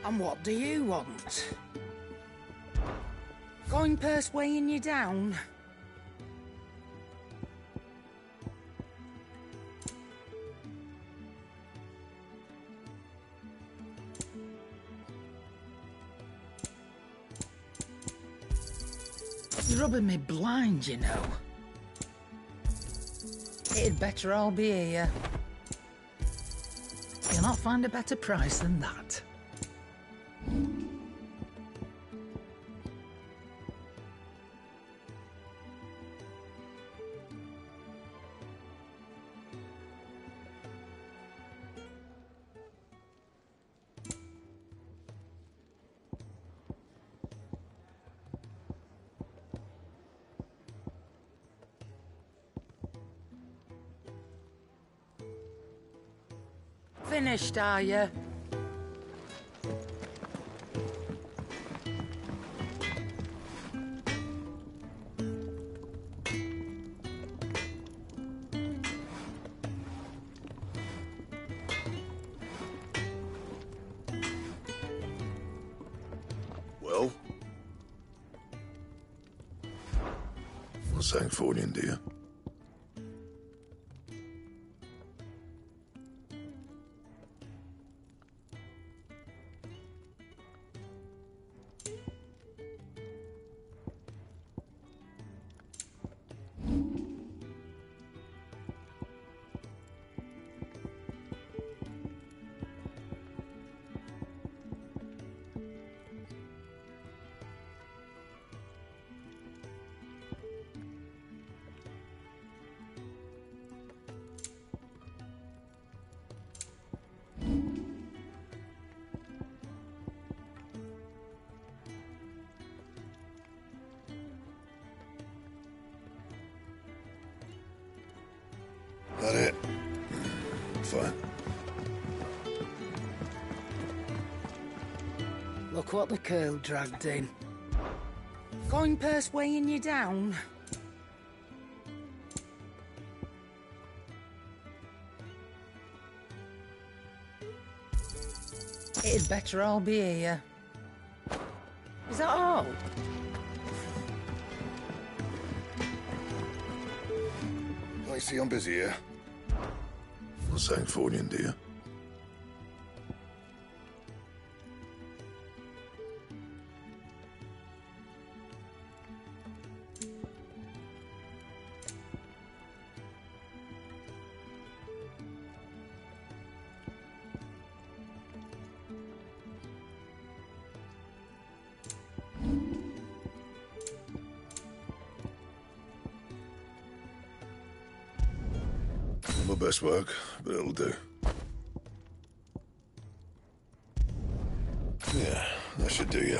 And what do you want? Going purse weighing you down? You're rubbing me blind, you know. It'd better all be here. You'll not find a better price than that. Finished, are you? Well? What's that for you, dear? That it? Fine. Look what the curl dragged in. Going purse weighing you down? It'd better all be here. Is that all? I see I'm busy here. What's that for you, dear? Not my best work, but it'll do. Yeah, that should do you.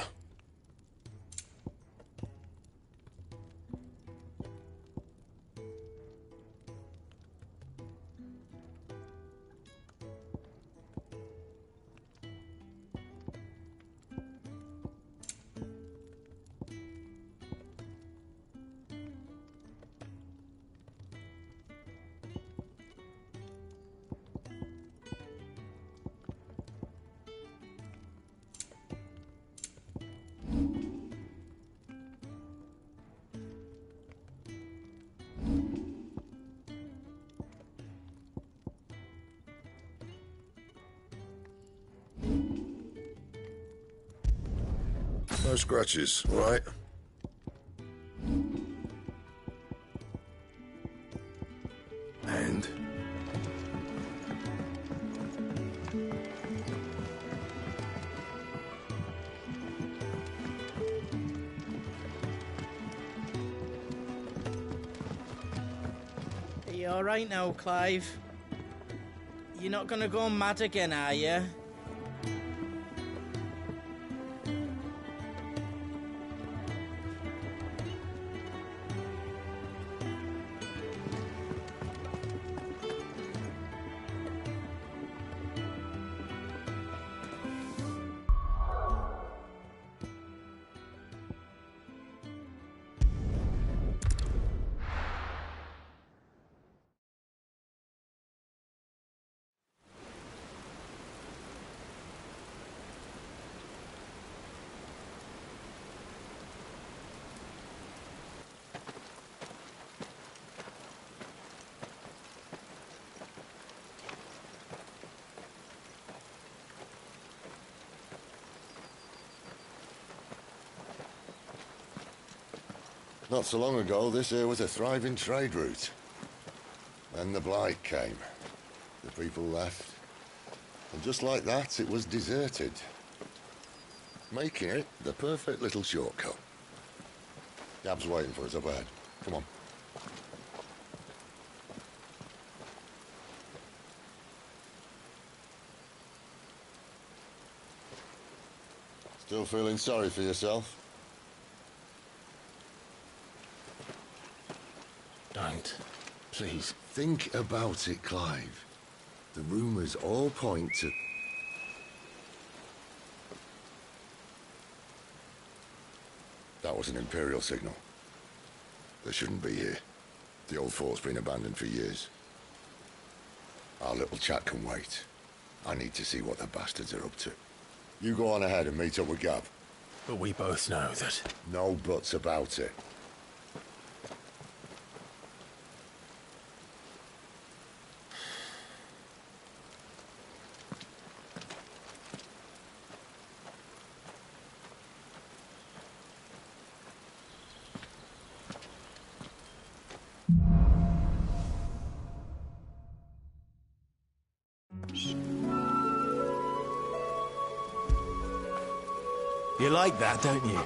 No scratches, right? And? Are you alright now, Clive? You're not gonna go mad again, are you? Not so long ago, this here was a thriving trade route. Then the blight came. The people left. And just like that, it was deserted. Making it the perfect little shortcut. Gab's waiting for us up ahead. Come on. Still feeling sorry for yourself? Don't. Please. Think about it, Clive. The rumours all point to... That was an Imperial signal. They shouldn't be here. The old fort's been abandoned for years. Our little chat can wait. I need to see what the bastards are up to. You go on ahead and meet up with Gab. But we both know that... No buts about it. You like that, don't you?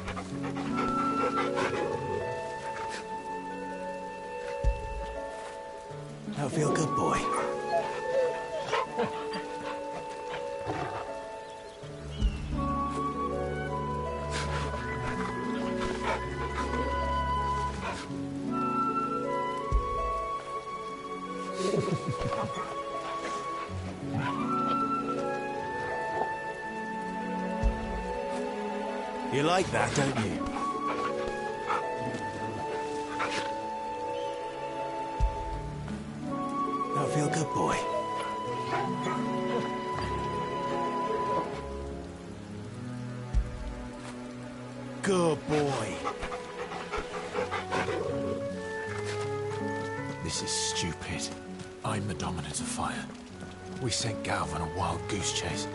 That feel good, boy? You like that, don't you? That feel good, boy? Good boy. This is stupid. I'm the dominant of fire. We sent Galv on a wild goose chase.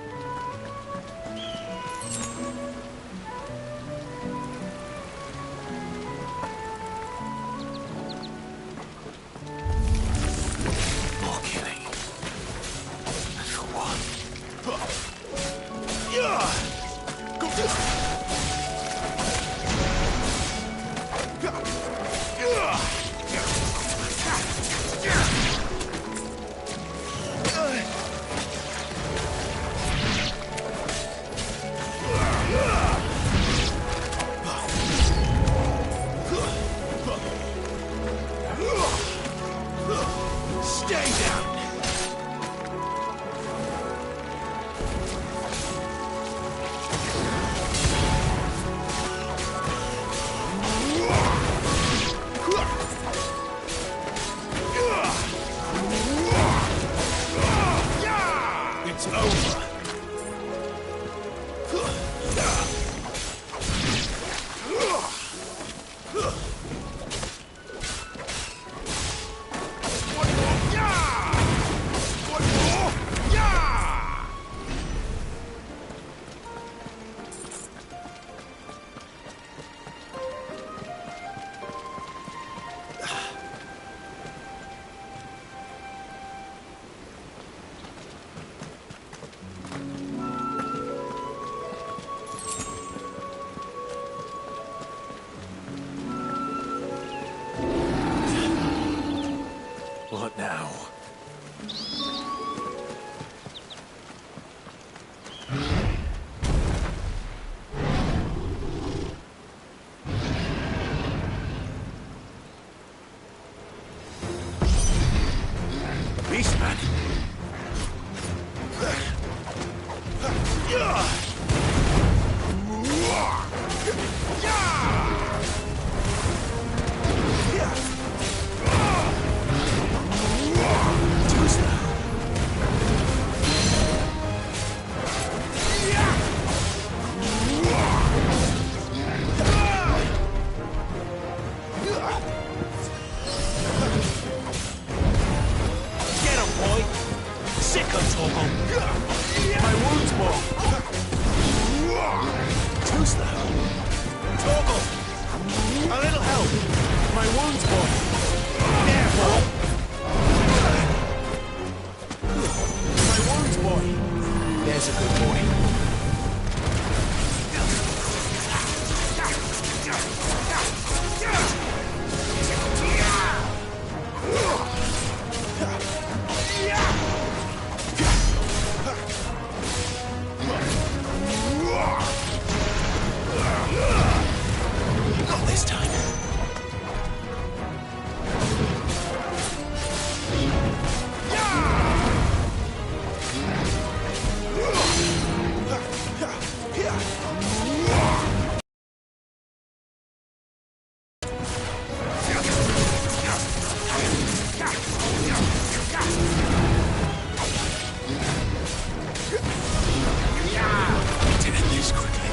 What now? Beastman! Sick of Toggle! My wounds more! a good boy. Not this time. To end this quickly.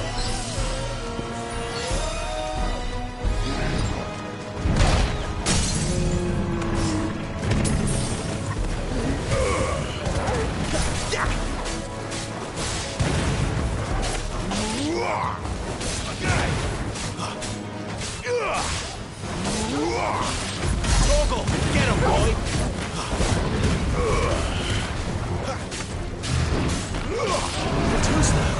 Toggle, get him, boy! Too slow.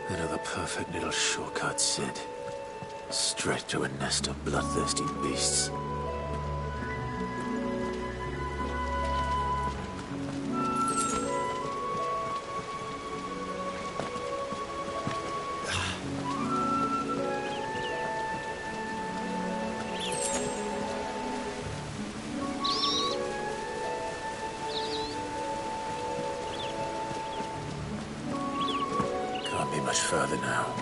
Another perfect little shortcut, Sid. Straight to a nest of bloodthirsty beasts. Can't be much further now.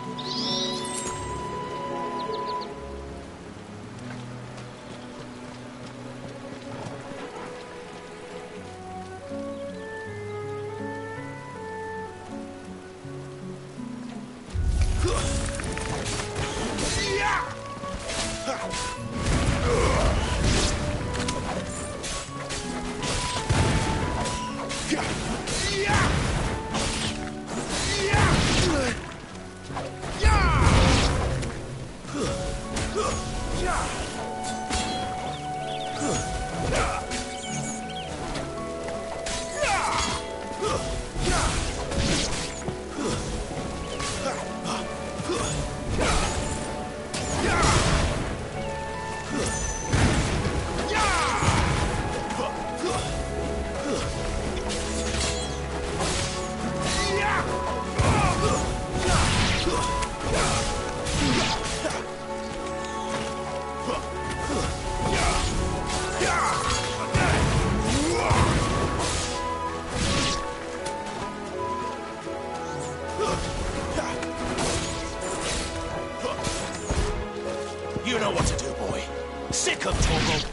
You know what to do, boy. Sick of Toggle.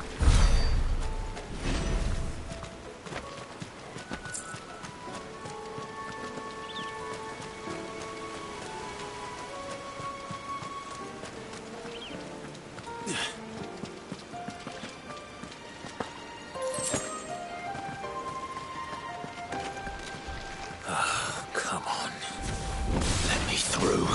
Come on. Let me through.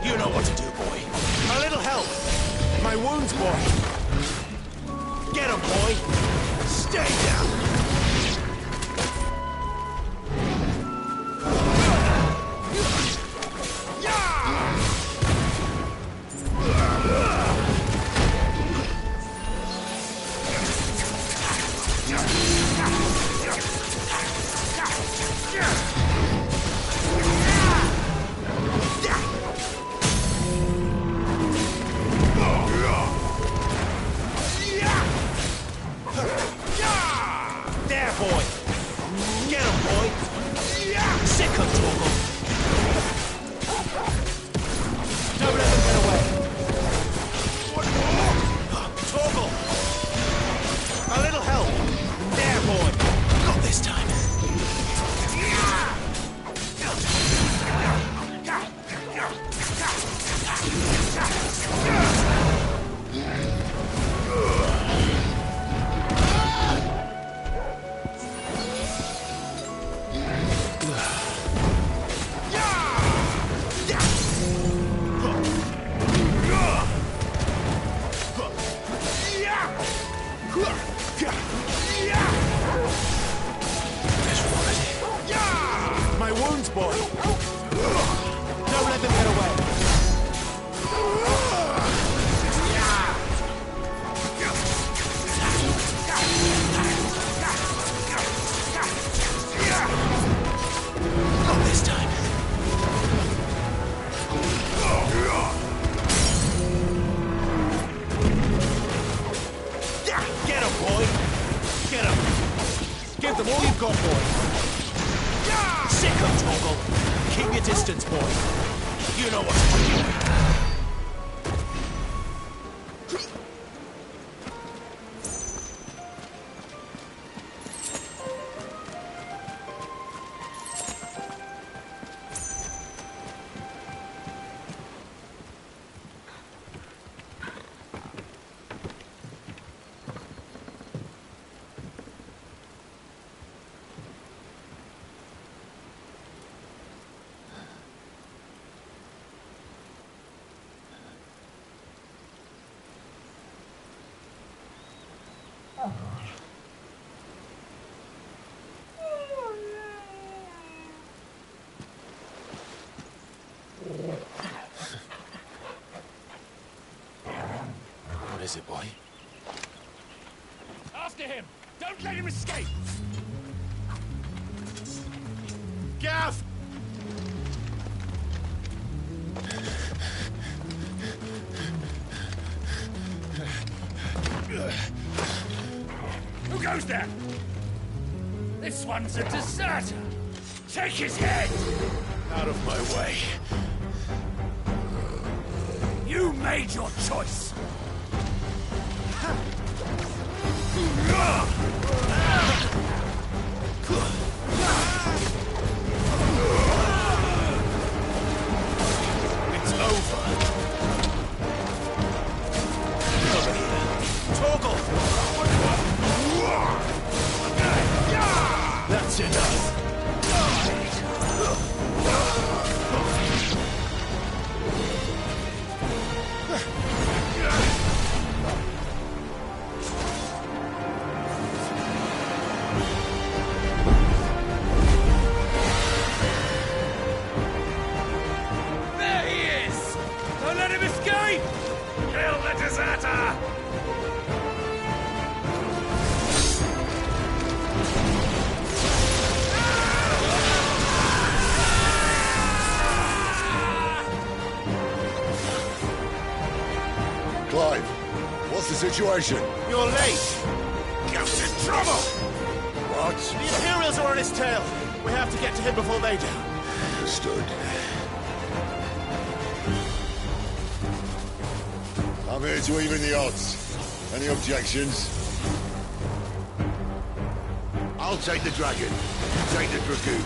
You know what to do, boy. A little help. My wounds, boy. Get him, boy. Stay down. My wounds, boy! Don't let them get away! Not this time. Get him, boy! Get him! Give them all you've got, boy! Sick of Toggle! Keep your distance, boy! You know what to do! What is it, boy? After him! Don't let him escape! Gav! Who goes there? This one's a deserter! Take his head! Out of my way. You made your choice! It's over. Over here. Toggle! That's enough. There he is! Don't let him escape! Kill the deserter! Clive, what's the situation? You're late. Goat's in trouble! What? The Imperials are on his tail. We have to get to him before they do. Understood. I'm here to even the odds. Any objections? I'll take the dragon. You take the dragoon.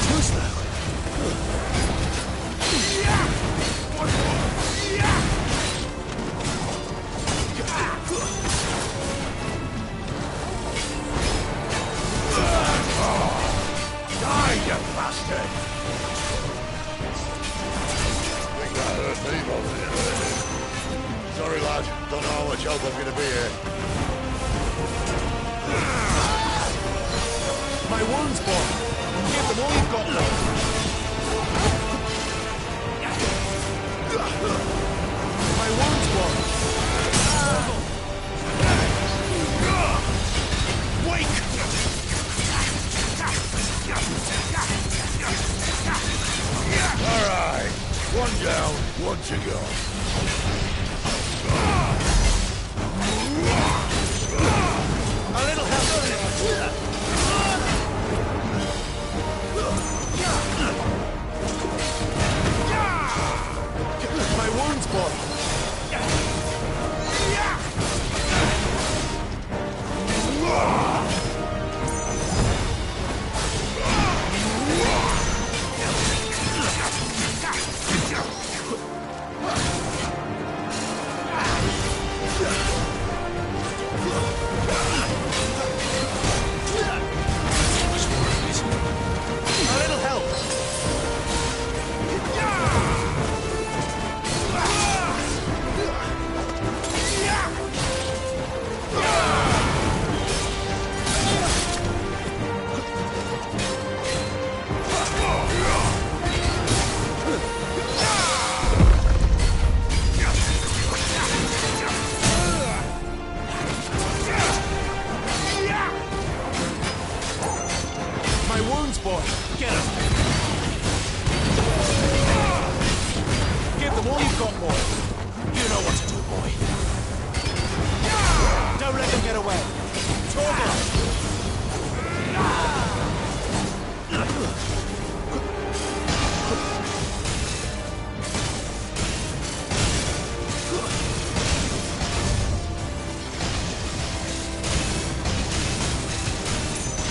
Too slow. Die, you bastard! Think that hurt me, Bob. Sorry, lad. Don't know how much help I'm gonna be here. My wounds, boy. Give them all you've got, boy. My wounds, boy. Wake! All right. One down, one to go. A little help.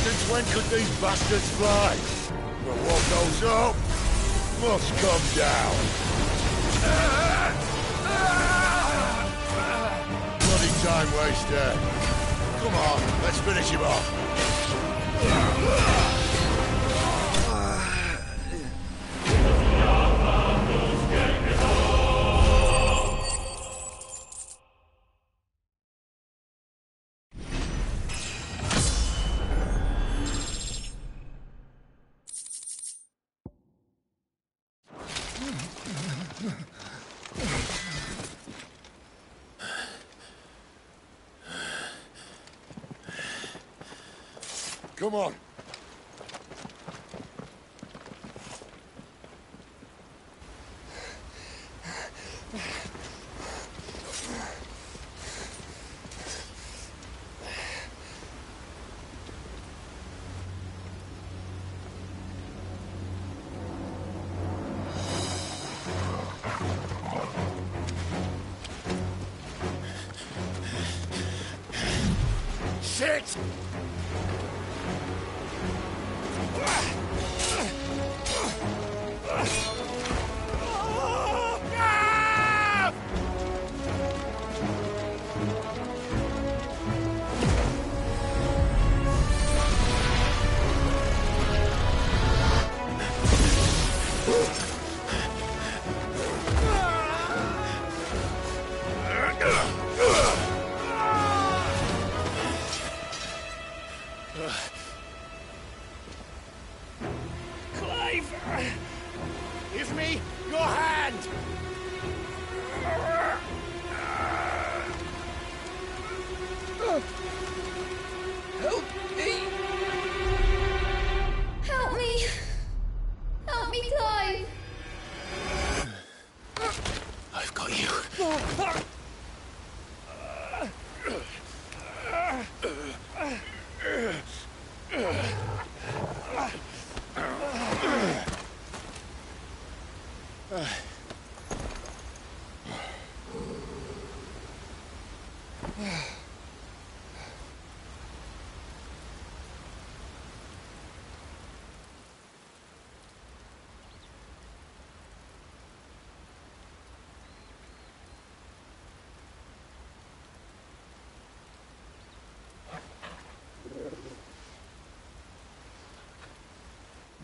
Since when could these bastards fly? But what goes up must come down. Bloody time waster. Come on, let's finish him off. Come on. Shit! Give me your hand! Help me! Help me! Help me, Clive! I've got you.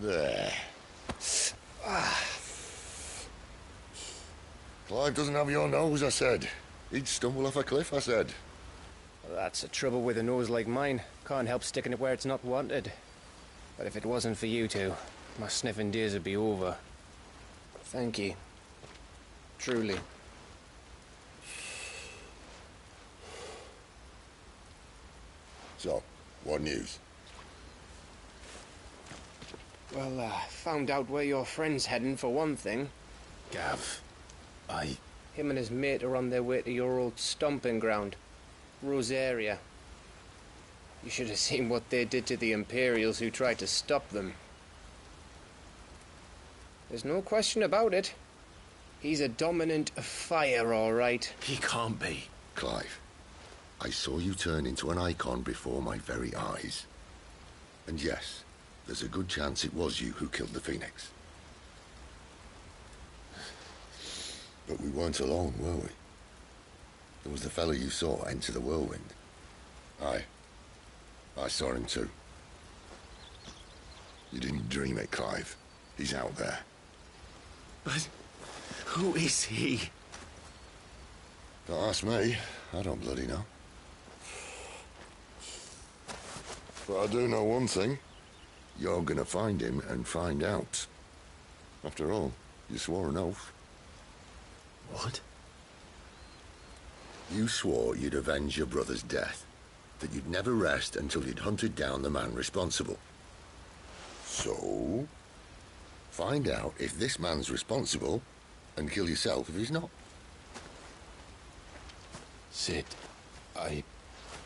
There. Clive doesn't have your nose, I said. He'd stumble off a cliff, I said. Well, that's the trouble with a nose like mine. Can't help sticking it where it's not wanted. But if it wasn't for you two, my sniffing days would be over. Thank you. Truly. So, what news? Well, found out where your friend's heading, for one thing. Gav, Him and his mate are on their way to your old stomping ground, Rosaria. You should have seen what they did to the Imperials who tried to stop them. There's no question about it. He's a dominant of fire, all right. he can't be. Clive, I saw you turn into an icon before my very eyes. And yes, there's a good chance it was you who killed the Phoenix. But we weren't alone, were we? There was the fellow you saw enter the whirlwind. I saw him too. You didn't dream it, Clive. He's out there. But who is he? Don't ask me. I don't bloody know. But I do know one thing. You're gonna find him and find out. After all, you swore an oath. What? You swore you'd avenge your brother's death. That you'd never rest until you'd hunted down the man responsible. So, find out if this man's responsible and kill yourself if he's not. Sid,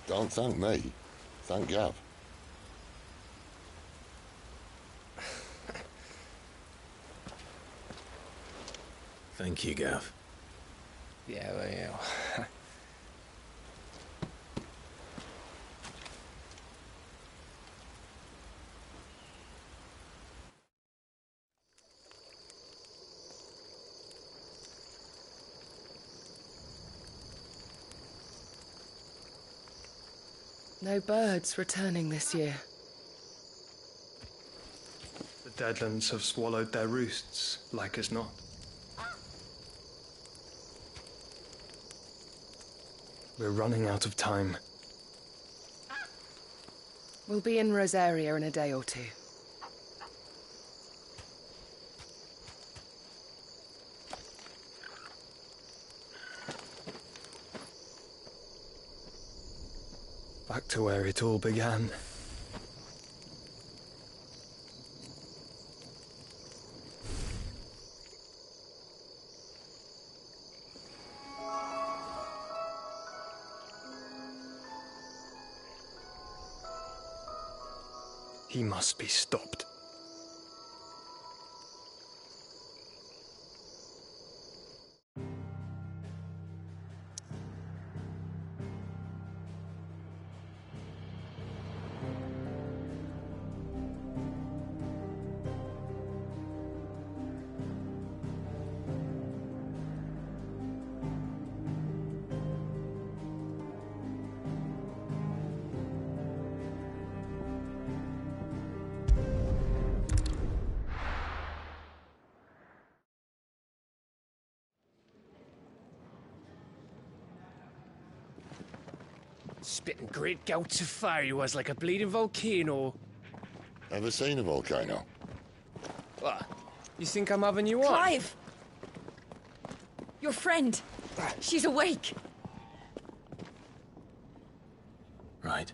Don't thank me. Thank Gav. Thank you, Gav. Yeah, well, yeah. No birds returning this year. The Deadlands have swallowed their roosts, like as not. We're running out of time. We'll be in Rosaria in a day or two. Back to where it all began. He must be stopped. Spitting great gouts of fire he was, like a bleeding volcano. Ever seen a volcano? What? You think I'm having you on? Clive! Your friend. She's awake. Right.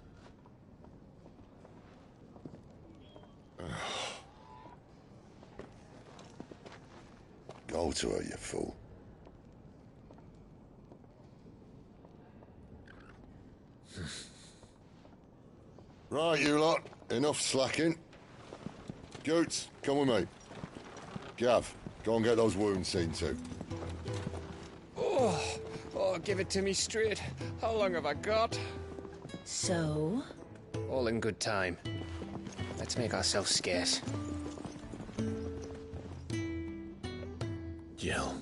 Go to her, you fool. Right, you lot. Enough slacking. Goots, come with me. Gav, go and get those wounds seen to. Oh, give it to me straight. How long have I got? So? All in good time. Let's make ourselves scarce. Jill.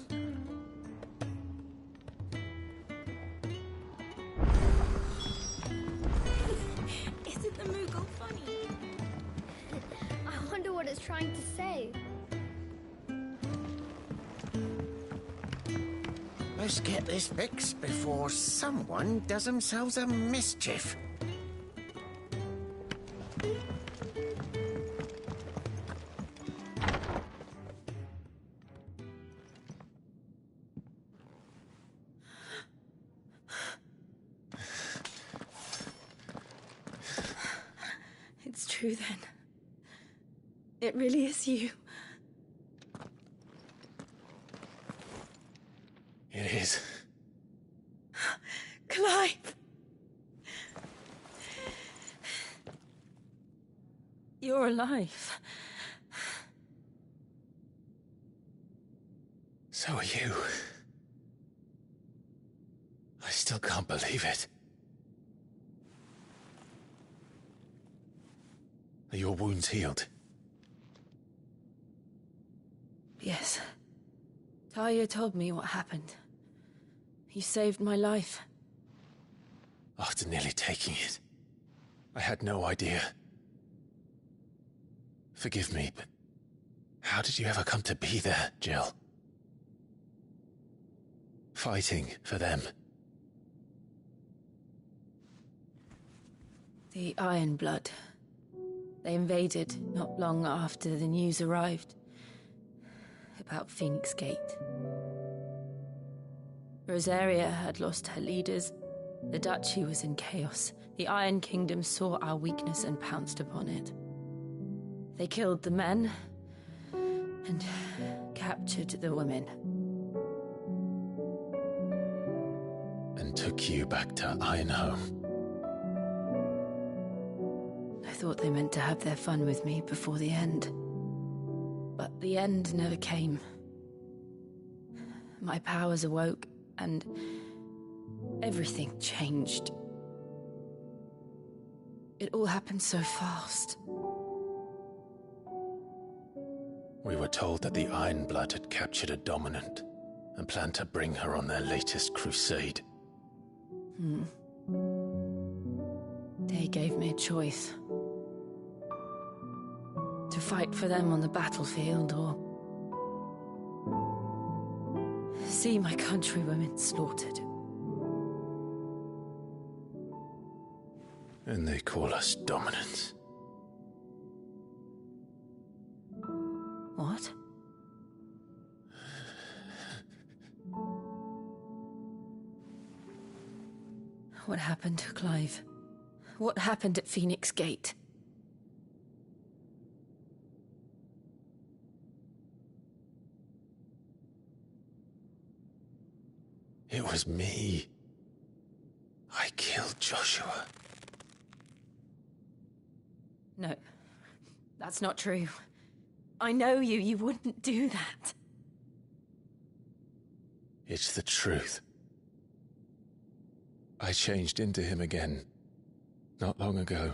Isn't the Moogle funny? I wonder what it's trying to say. Let's get this fixed before someone does themselves a mischief. It's true then. It really is you. It is. Clive! You're alive. So are you. I still can't believe it. Are your wounds healed? Yes. Talia told me what happened. You saved my life. After nearly taking it, I had no idea. Forgive me, but how did you ever come to be there, Jill? Fighting for them. The Iron Blood. They invaded not long after the news arrived about Phoenix Gate. Rosaria had lost her leaders. The Duchy was in chaos. The Iron Kingdom saw our weakness and pounced upon it. They killed the men and captured the women. And took you back to Ironhome. thought they meant to have their fun with me before the end. But the end never came. My powers awoke, and everything changed. It all happened so fast. We were told that the Ironblood had captured a dominant and planned to bring her on their latest crusade. They gave me a choice. To fight for them on the battlefield, or see my countrywomen slaughtered. And they call us dominants. What? What happened, Clive? What happened at Phoenix Gate? It was me. I killed Joshua. No, that's not true. I know you. You wouldn't do that. It's the truth. I changed into him again, not long ago.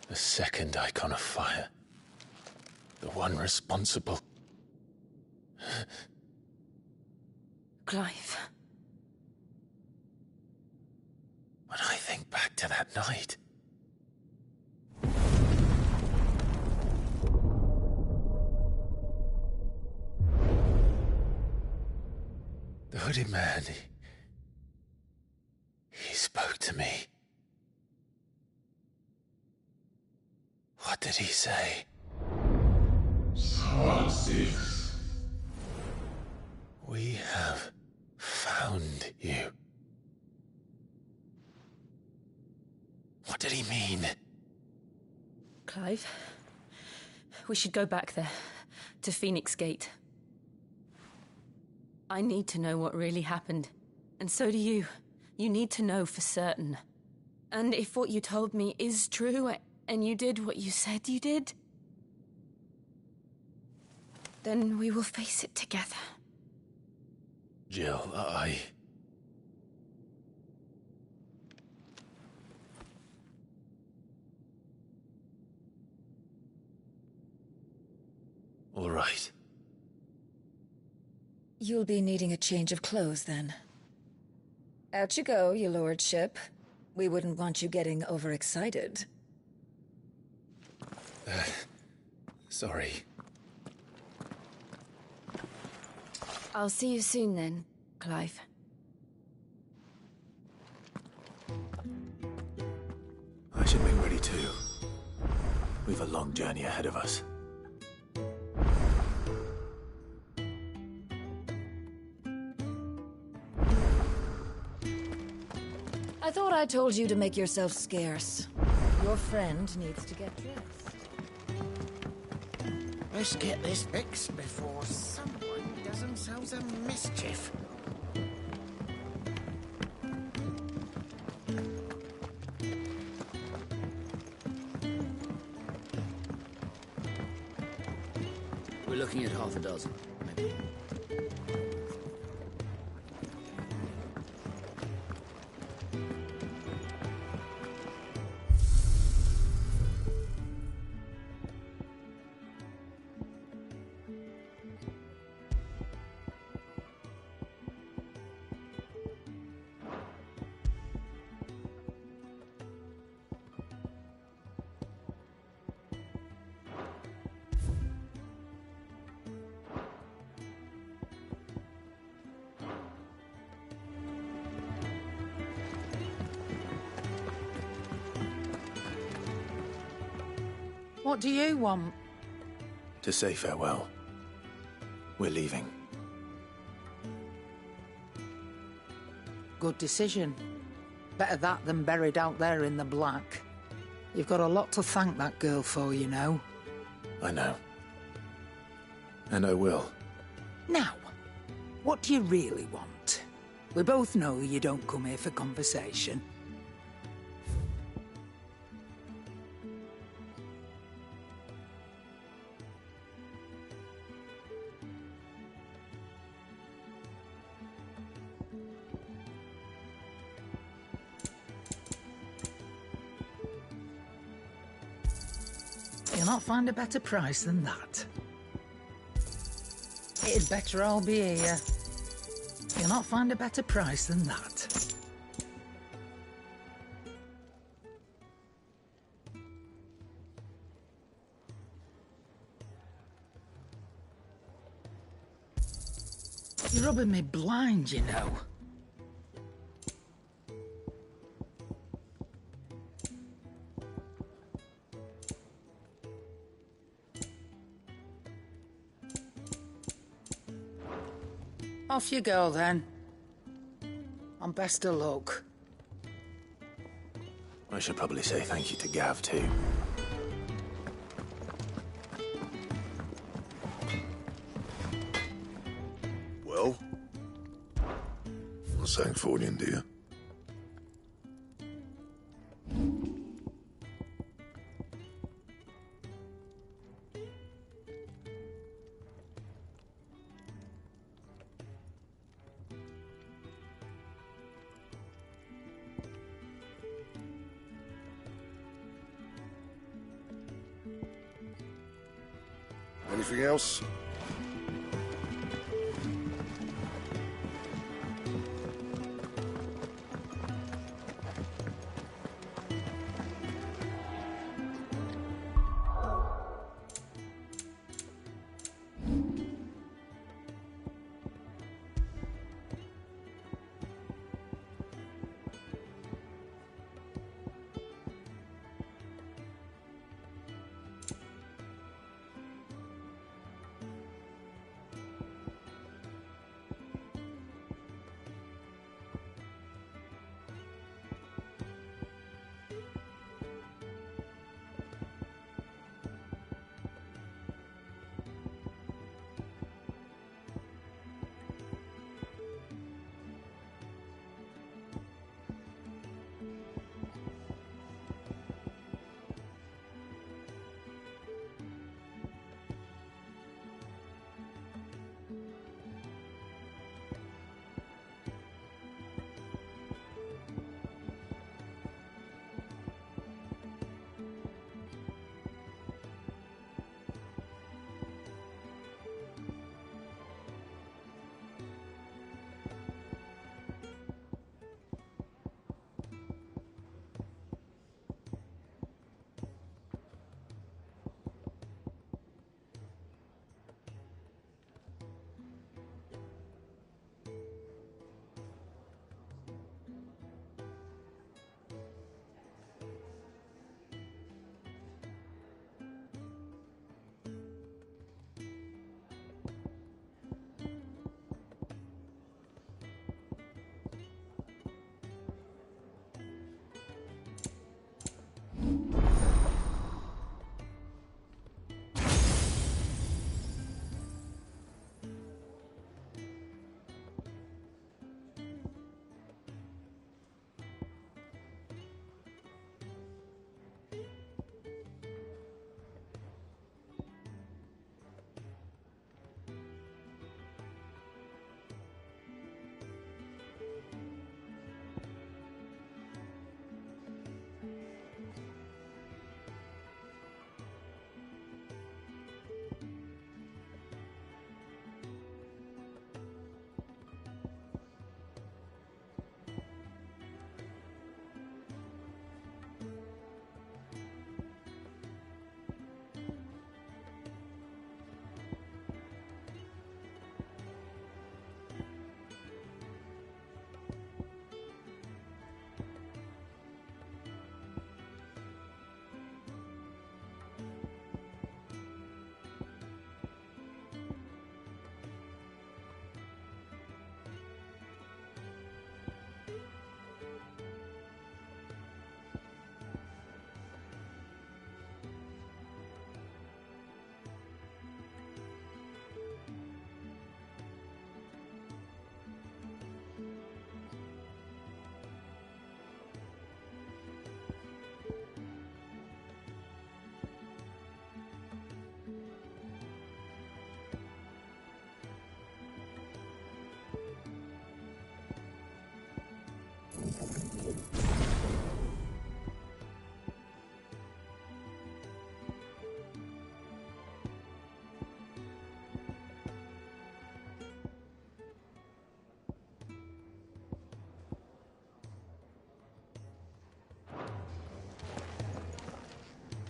The second icon of fire. The one responsible. Clive. When I think back to that night... The hooded man, he spoke to me. What did he say? XVI. We have found you. What did he mean? Clive, we should go back there, to Phoenix Gate. I need to know what really happened, and so do you. You need to know for certain. And if what you told me is true, and you did what you said you did, then we will face it together. Jill, All right. You'll be needing a change of clothes, then. Out you go, your lordship. We wouldn't want you getting overexcited. Sorry. I'll see you soon then, Clive. I should make ready too. We've a long journey ahead of us. I thought I told you to make yourself scarce. Your friend needs to get dressed. Let's get this fixed before someone does themselves a mischief. We're looking at half a dozen, maybe. What do you want? To say farewell. We're leaving. Good decision. Better that than buried out there in the black. You've got a lot to thank that girl for, you know. I know. And I will. Now, what do you really want? We both know you don't come here for conversation. You'll not find a better price than that. It'd better all be here. You'll not find a better price than that. You're rubbing me blind, you know. Off you go, then. And best of luck. I should probably say thank you to Gav, too. Well? Not saying for you, do you? Anything else?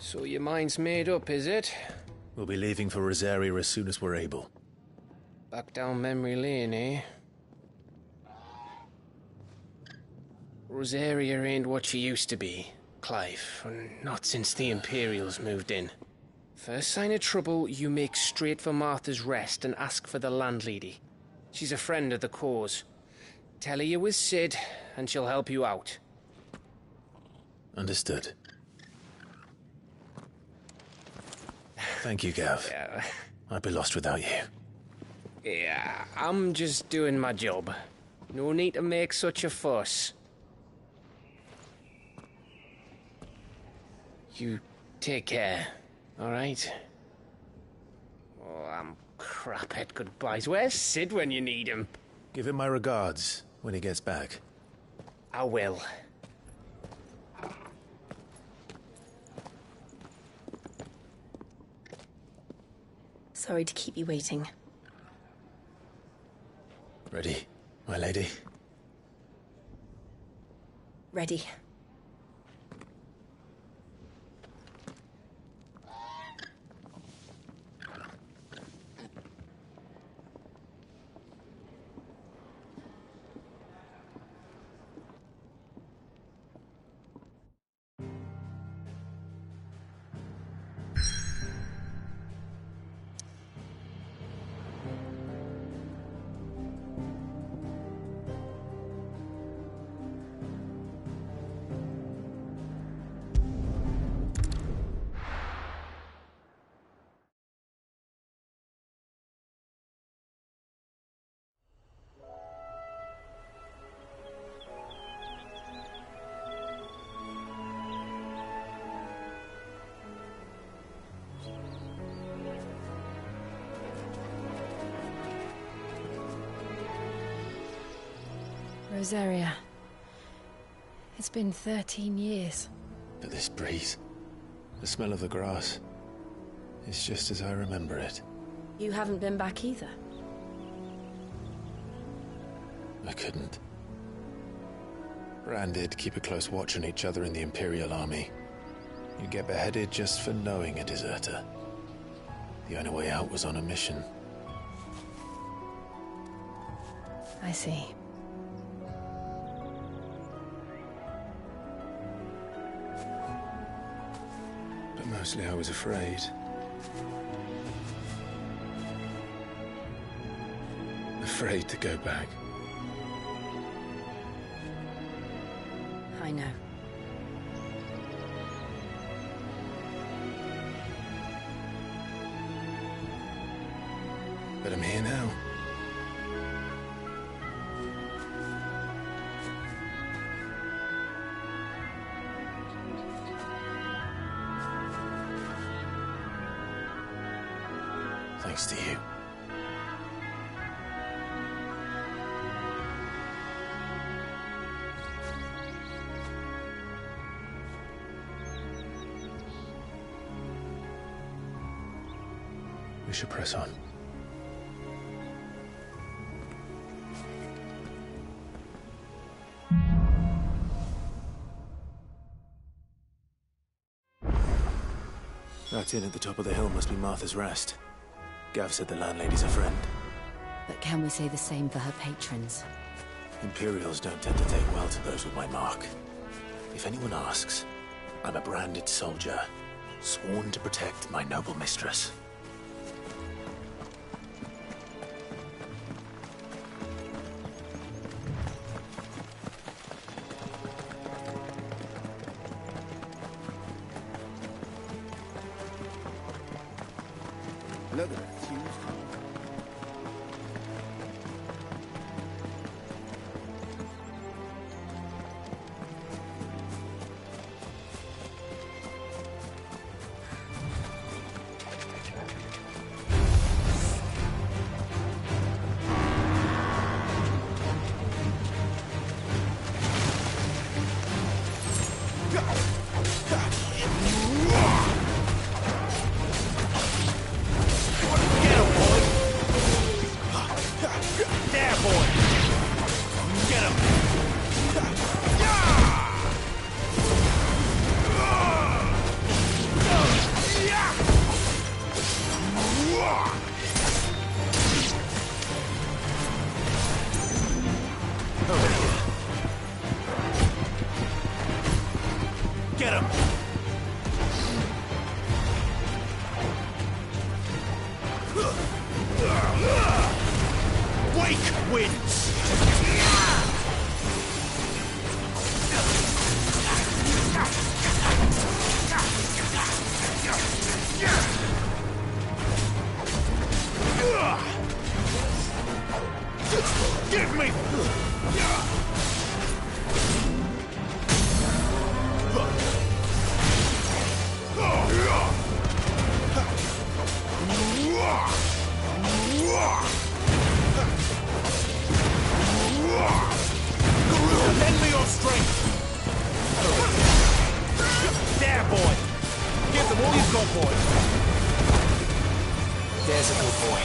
So your mind's made up, is it? We'll be leaving for Rosaria as soon as we're able. Back down memory lane, eh? Rosaria ain't what she used to be, Clive. Not since the Imperials moved in. First sign of trouble, you make straight for Martha's Rest and ask for the landlady. She's a friend of the cause. Tell her you was Sid, and she'll help you out. Understood. Thank you, Gav. Yeah. I'd be lost without you. Yeah, I'm just doing my job. No need to make such a fuss. You take care, alright? Oh, I'm crap at goodbyes. Where's Sid when you need him? Give him my regards when he gets back. I will. Sorry to keep you waiting. Ready, my lady? Ready. Rosaria. It's been 13 years. But this breeze, the smell of the grass, it's just as I remember it. You haven't been back either. I couldn't. Bran did keep a close watch on each other in the Imperial Army. You'd get beheaded just for knowing a deserter. The only way out was on a mission. I see. But mostly I was afraid. Afraid to go back. I know. But I'm here now. Thanks to you. We should press on. That inn at the top of the hill must be Martha's Rest. Gav said the landlady's a friend. But can we say the same for her patrons? Imperials don't tend to take well to those with my mark. If anyone asks, I'm a branded soldier, sworn to protect my noble mistress. Look at that huge. Get him! Wake wins! Give me! Lend me your strength! There, boy! Give them all you've got, boy! There's a good boy.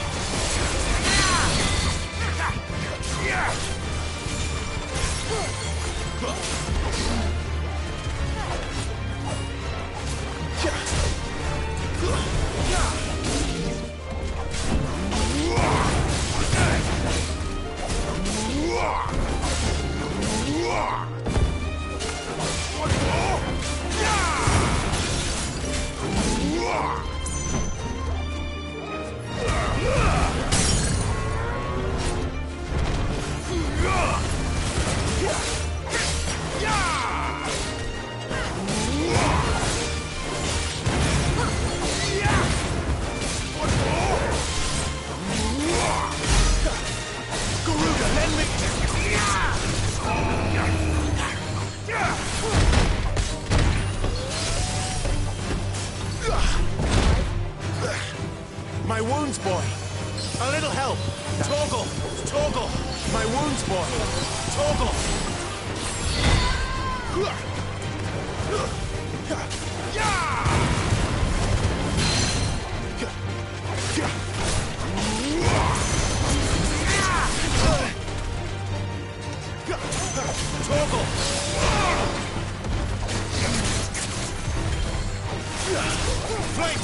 My wounds, boy. A little help. Torgal. Torgal. My wounds, boy. Torgal. Torgal. Flame.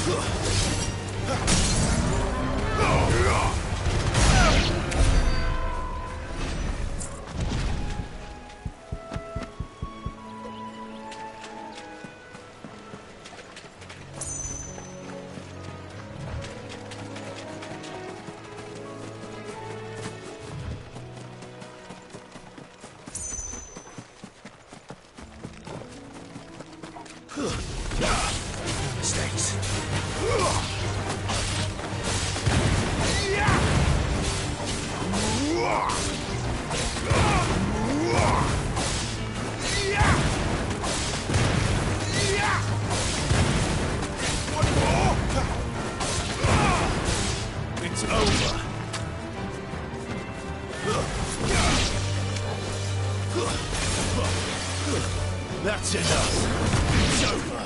Mistakes. It's over. That's enough. It's over.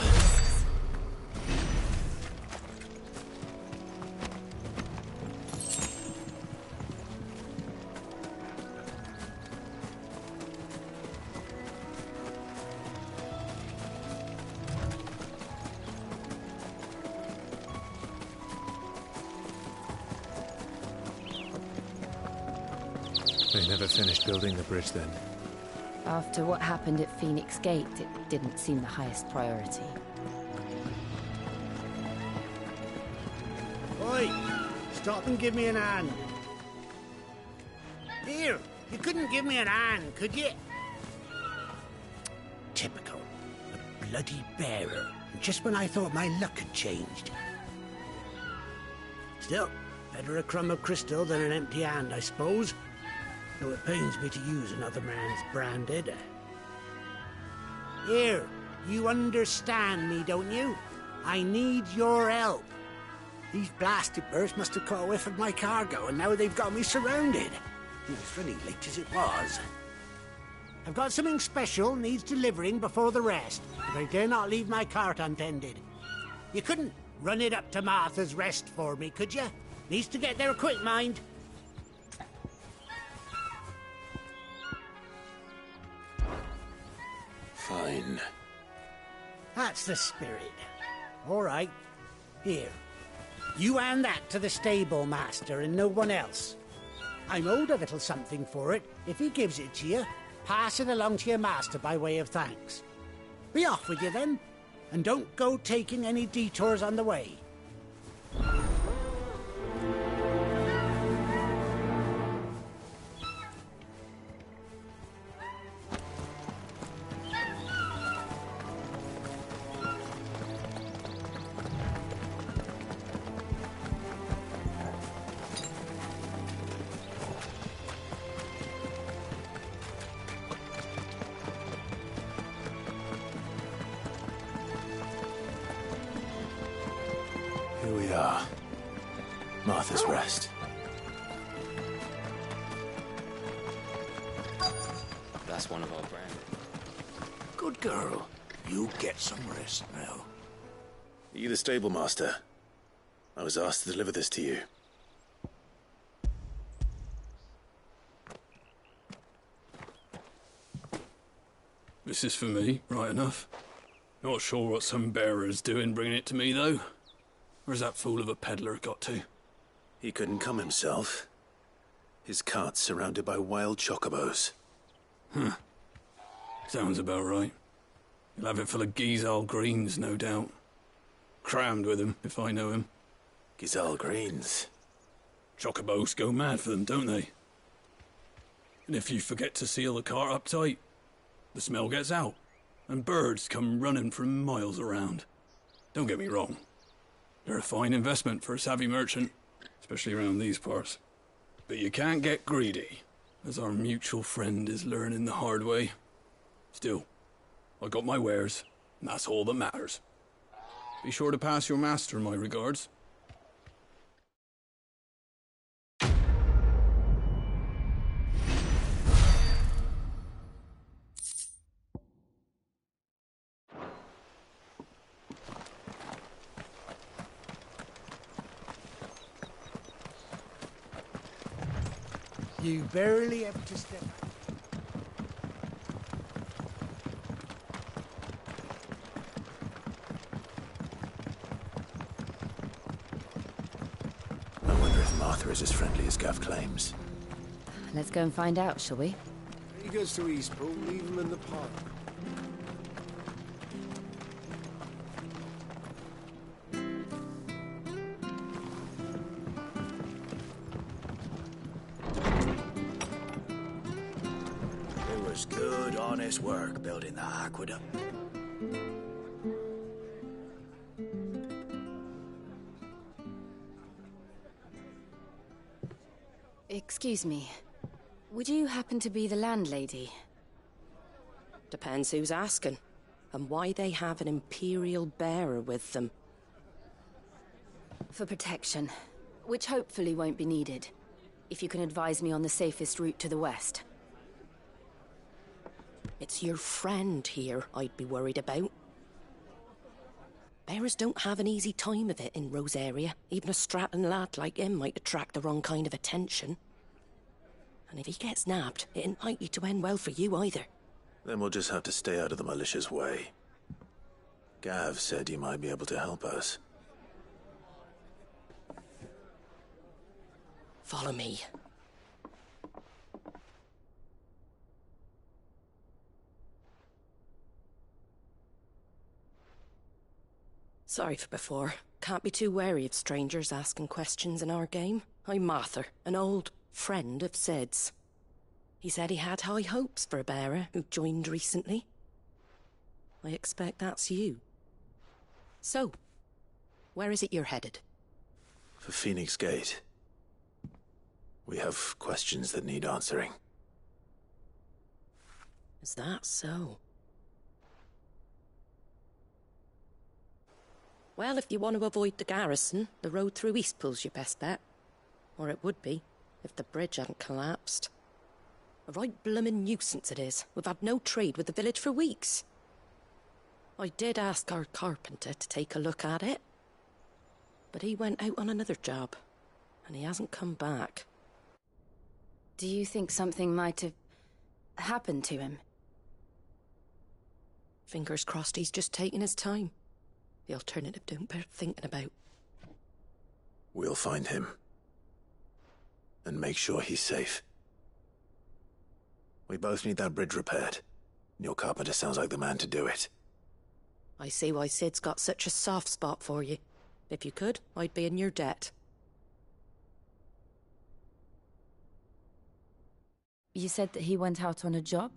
They never finished building the bridge then. After what happened at Phoenix Gate, it didn't seem the highest priority. Oi! Stop and give me an hand. Here, you couldn't give me an hand, could you? Typical. A bloody bearer. Just when I thought my luck had changed. Still, better a crumb of crystal than an empty hand, I suppose. Though it pains me to use another man's branded. Here, you understand me, don't you? I need your help. These blasted birds must have caught a whiff of my cargo, and now they've got me surrounded. It was really late as it was. I've got something special needs delivering before the rest, but I dare not leave my cart untended. You couldn't run it up to Martha's Rest for me, could you? Needs to get there quick, mind. Fine. That's the spirit. All right. Here. You hand that to the stable master and no one else. I'm owed a little something for it. If he gives it to you, pass it along to your master by way of thanks. Be off with you then, and don't go taking any detours on the way. Here we are. Martha's Rest. That's one of our brand. Good girl. You get some rest now. Are you the stable master? I was asked to deliver this to you. This is for me, right enough. Not sure what some bearer's doing bringing it to me, though. Where's that fool of a peddler got to? He couldn't come himself. His cart's surrounded by wild chocobos. Huh. Sounds about right. He'll have it full of Gizal greens, no doubt. Crammed with them, if I know him. Gizal greens? Chocobos go mad for them, don't they? And if you forget to seal the cart up tight, the smell gets out, and birds come running from miles around. Don't get me wrong. They're a fine investment for a savvy merchant, especially around these parts. But you can't get greedy, as our mutual friend is learning the hard way. Still, I got my wares, and that's all that matters. Be sure to pass your master my regards. You barely have to step. I wonder if Martha is as friendly as Gav claims. Let's go and find out, shall we? He goes to Eastpool, leave him in the park. It was good, honest work building the aqueduct. Excuse me. Would you happen to be the landlady? Depends who's asking, and why they have an Imperial bearer with them. For protection, which hopefully won't be needed. If you can advise me on the safest route to the west. It's your friend here I'd be worried about. Bearers don't have an easy time of it in Rose area. Even a strapping lad like him might attract the wrong kind of attention. And if he gets nabbed, it ain't likely to end well for you either. Then we'll just have to stay out of the malicious way. Gav said you might be able to help us. Follow me. Sorry for before. Can't be too wary of strangers asking questions in our game. I'm Martha, an old friend of Sid's. He said he had high hopes for a bearer who joined recently. I expect that's you. So, where is it you're headed? For Phoenix Gate. We have questions that need answering. Is that so? Well, if you want to avoid the garrison, the road through Eastpool's your best bet. Or it would be, if the bridge hadn't collapsed. A right bloomin' nuisance it is. We've had no trade with the village for weeks. I did ask our carpenter to take a look at it. But he went out on another job, and he hasn't come back. Do you think something might have happened to him? Fingers crossed he's just taking his time. The alternative don't bear thinking about. We'll find him. And make sure he's safe. We both need that bridge repaired. Your carpenter sounds like the man to do it. I see why Sid's got such a soft spot for you. If you could, I'd be in your debt. You said that he went out on a job?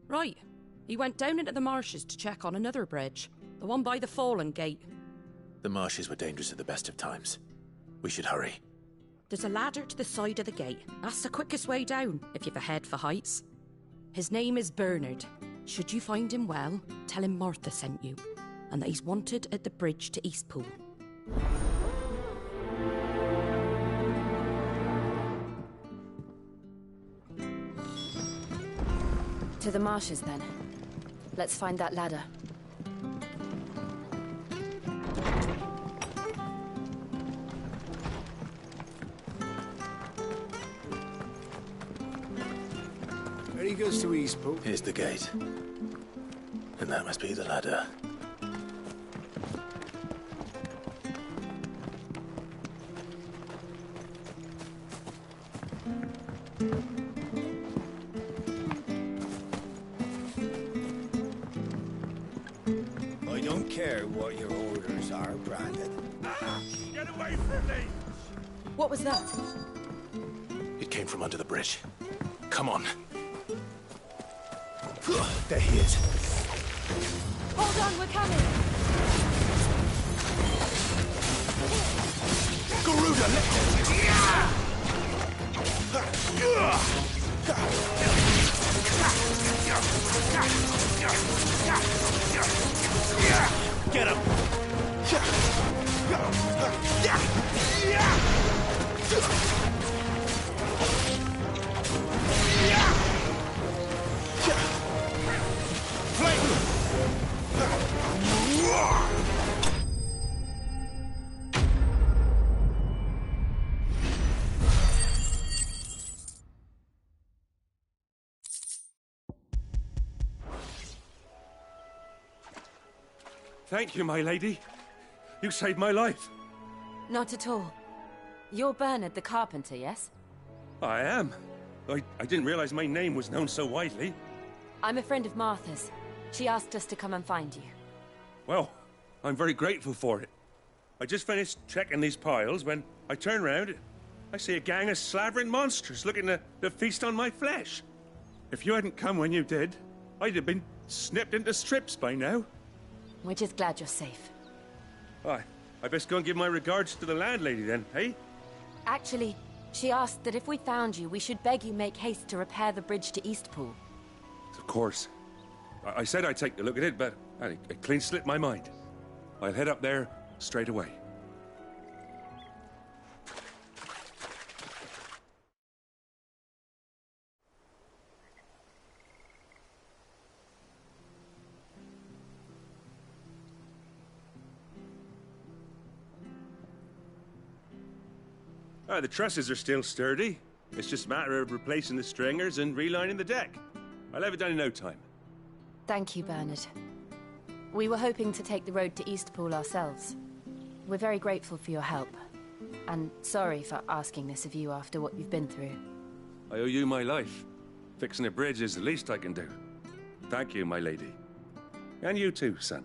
Right. He went down into the marshes to check on another bridge. The one by the Fallen Gate. The marshes were dangerous at the best of times. We should hurry. There's a ladder to the side of the gate. That's the quickest way down, if you've a head for heights. His name is Bernard. Should you find him well, tell him Martha sent you, and that he's wanted at the bridge to Eastpool. To the marshes, then. Let's find that ladder. There he goes to Eastpool. Here's the gate. And that must be the ladder. I don't care what your orders are, Brandon. Get away from me! What was that? It came from under the bridge. Come on. There he is. Hold on, we're coming! Garuda, Get him! Thank you, my lady. You saved my life. Not at all. You're Bernard the carpenter, yes? I am. I didn't realize my name was known so widely. I'm a friend of Martha's. She asked us to come and find you. Well, I'm very grateful for it. I just finished checking these piles when I turn round. I see a gang of slavering monsters looking to feast on my flesh. If you hadn't come when you did, I'd have been snipped into strips by now. We're just glad you're safe. I best go and give my regards to the landlady then, eh? Actually, she asked that if we found you, we should beg you make haste to repair the bridge to Eastpool. Of course. I said I'd take a look at it, but it clean slipped my mind. I'll head up there straight away. The trusses are still sturdy. It's just a matter of replacing the stringers and relining the deck. I'll have it done in no time. Thank you, Bernard. We were hoping to take the road to Eastpool ourselves. We're very grateful for your help. And sorry for asking this of you after what you've been through. I owe you my life. Fixing a bridge is the least I can do. Thank you, my lady. And you too, son.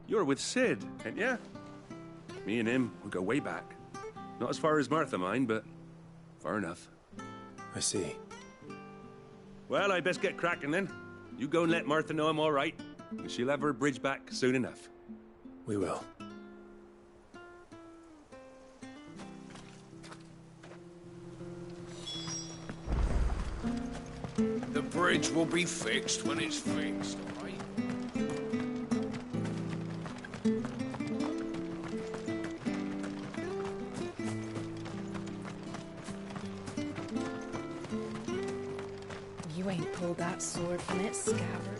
You're with Sid, ain't ya? Me and him, we go way back. Not as far as Martha, mind, but far enough. I see. Well, I best get cracking then. You go and let Martha know I'm all right, and she'll have her bridge back soon enough. We will. The bridge will be fixed when it's fixed, all right? You ain't pulled that sword from its scabbard.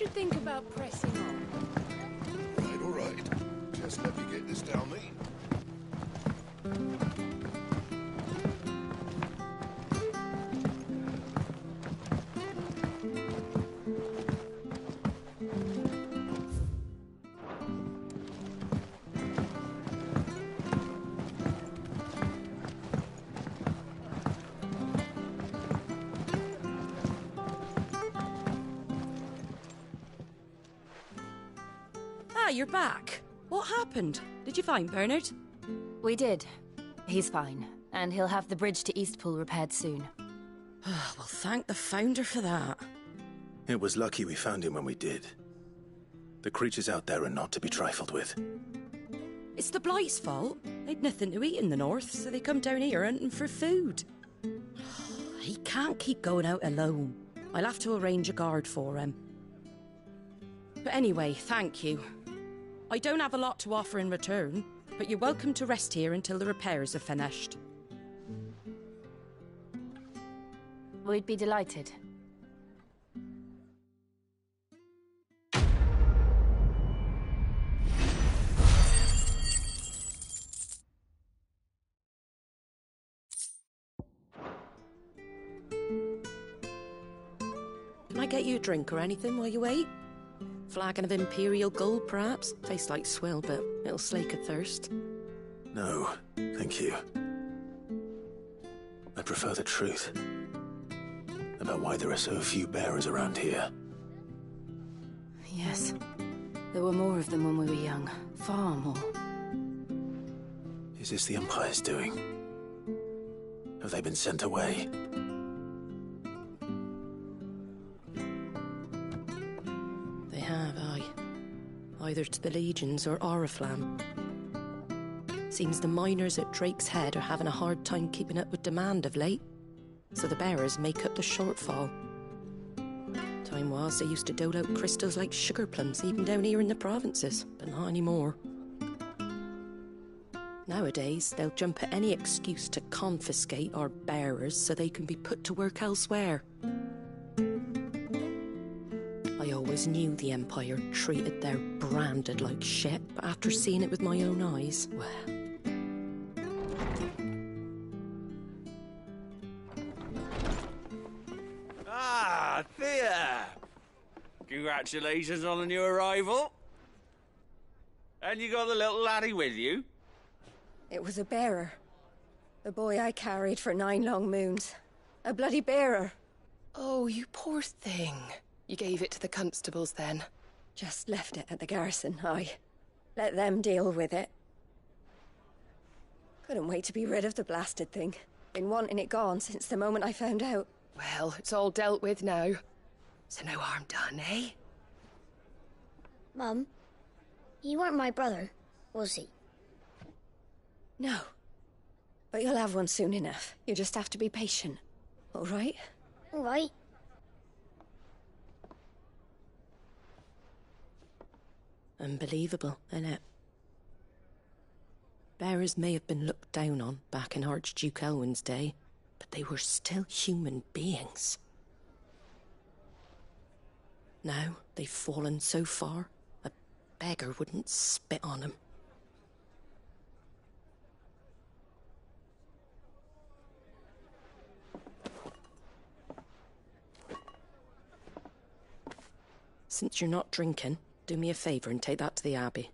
should think about pressing on. All right. Just let me get this down me. You're back. What happened? Did you find Bernard? We did. He's fine, and he'll have the bridge to Eastpool repaired soon. Well, thank the Founder for that. It was lucky we found him when we did. The creatures out there are not to be trifled with. It's the Blight's fault. They'd nothing to eat in the north, so they come down here hunting for food. He can't keep going out alone. I'll have to arrange a guard for him. But anyway, thank you. I don't have a lot to offer in return, but you're welcome to rest here until the repairs are finished. We'd be delighted. Can I get you a drink or anything while you wait? Flagon of Imperial Gold, perhaps? Tastes like swill, but it'll slake a thirst. No, thank you. I prefer the truth about why there are so few bearers around here. Yes. There were more of them when we were young. Far more. Is this the Empire's doing? Have they been sent away? Either to the Legions or Oriflamme. Seems the miners at Drake's Head are having a hard time keeping up with demand of late, so the bearers make up the shortfall. Time was they used to dole out crystals like sugar plums even down here in the provinces, but not anymore. Nowadays, they'll jump at any excuse to confiscate our bearers so they can be put to work elsewhere. I always knew the Empire treated their branded like shit, but after seeing it with my own eyes, well... Ah, Thea! Congratulations on the new arrival. And you got the little laddie with you? It was a bearer. The boy I carried for 9 long moons. A bloody bearer. Oh, you poor thing. You gave it to the constables, then? Just left it at the garrison, aye. Let them deal with it. Couldn't wait to be rid of the blasted thing. Been wanting it gone since the moment I found out. Well, it's all dealt with now. So no harm done, eh? Mum, he weren't my brother, was he? No. But you'll have one soon enough. You just have to be patient. All right? All right. Unbelievable, innit? Bearers may have been looked down on back in Archduke Elwin's day, but they were still human beings. Now they've fallen so far, a beggar wouldn't spit on them. Since you're not drinking, do me a favour and take that to the Abbey.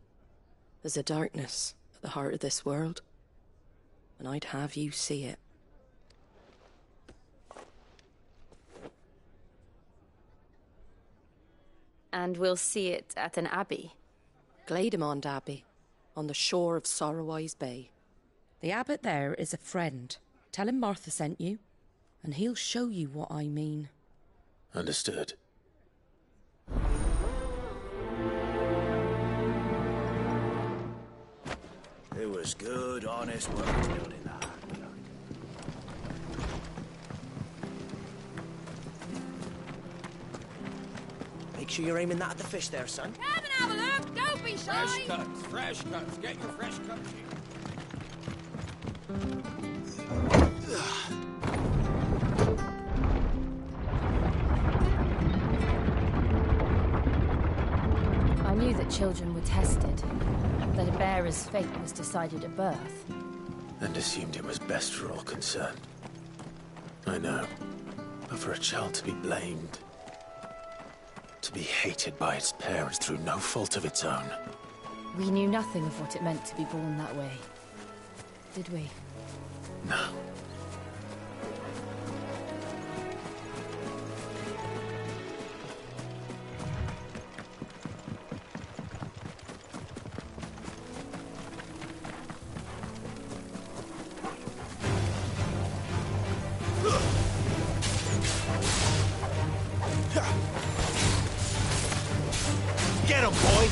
There's a darkness at the heart of this world, and I'd have you see it. And we'll see it at an abbey? Glademond Abbey, on the shore of Sorrowise Bay. The abbot there is a friend. Tell him Martha sent you, and he'll show you what I mean. Understood. It was good, honest work building that. Make sure you're aiming that at the fish there, son. Come and have a look, don't be shy! Fresh cuts. Get your fresh cuts here. that children were tested, that a bearer's fate was decided at birth. And assumed it was best for all concerned. I know. But for a child to be blamed, to be hated by its parents through no fault of its own. We knew nothing of what it meant to be born that way, did we? No. Get him, boy!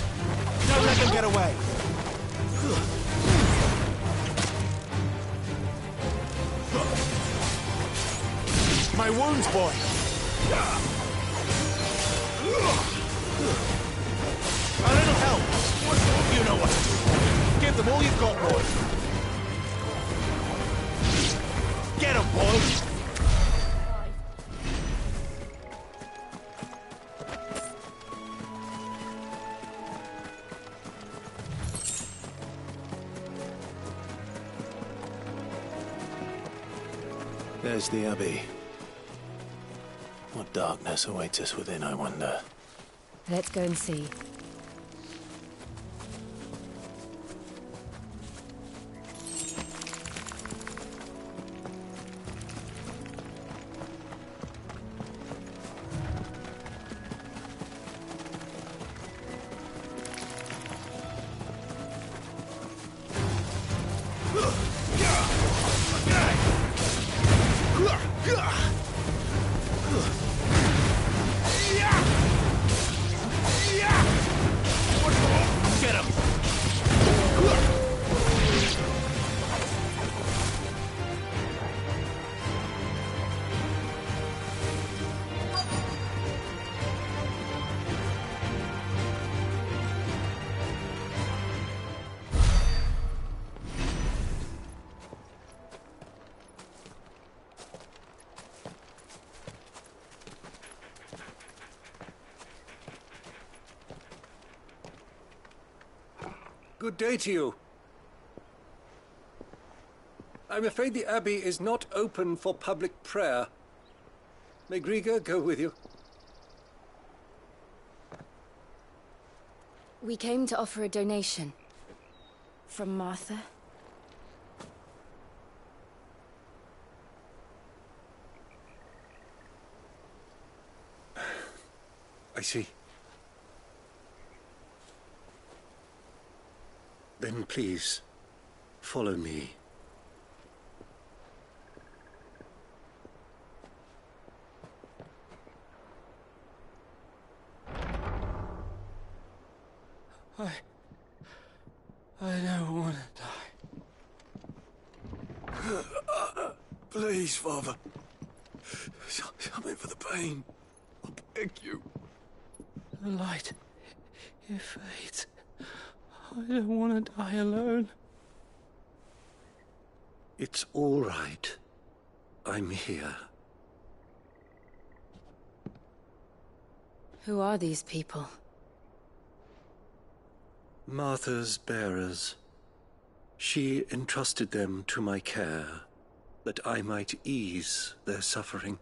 Don't let them get away! My wounds, boy! A little help! You know what to do. Give them all you've got, boy! Get him, boy! There's the Abbey. What darkness awaits us within, I wonder? Let's go and see. Get him! Good day to you. I'm afraid the Abbey is not open for public prayer. May Griga go with you? We came to offer a donation. From Martha. I see. Then please, follow me. I don't want to die. Please, Father. Something for the pain. I beg you. The light, it fades. I don't want to die alone. It's all right. I'm here. Who are these people? Martha's bearers. She entrusted them to my care, that I might ease their suffering.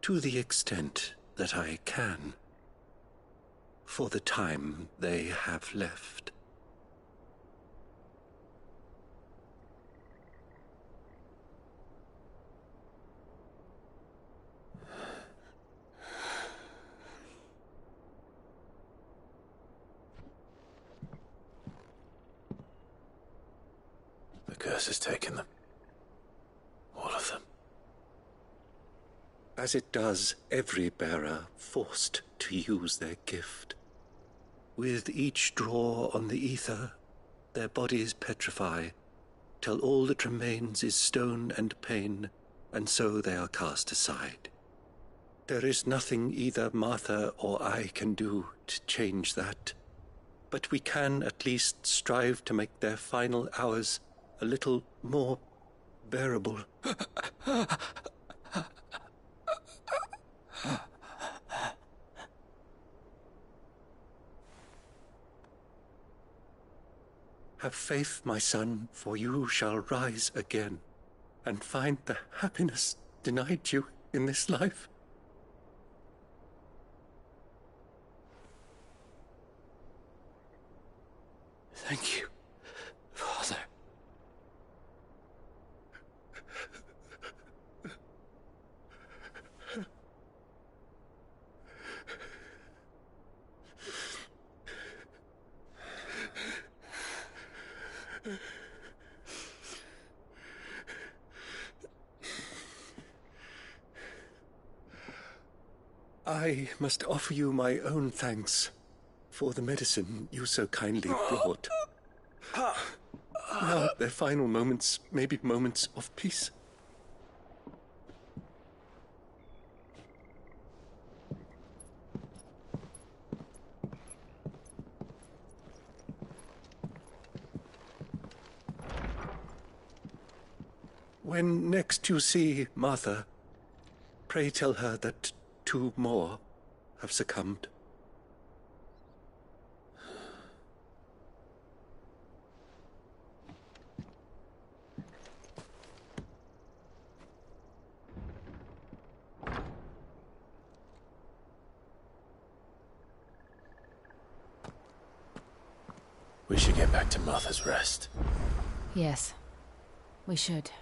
To the extent that I can. For the time they have left. The curse has taken them. All of them. As it does every bearer forced to use their gift. With each draw on the ether, their bodies petrify, till all that remains is stone and pain, and so they are cast aside. There is nothing either Martha or I can do to change that, but we can at least strive to make their final hours a little more bearable. Have faith, my son, for you shall rise again and find the happiness denied you in this life. Thank you, Father. I must offer you my own thanks for the medicine you so kindly brought. Now their final moments may be moments of peace. When next you see Martha, pray tell her that 2 more have succumbed. We should get back to Martha's Rest. Yes, we should.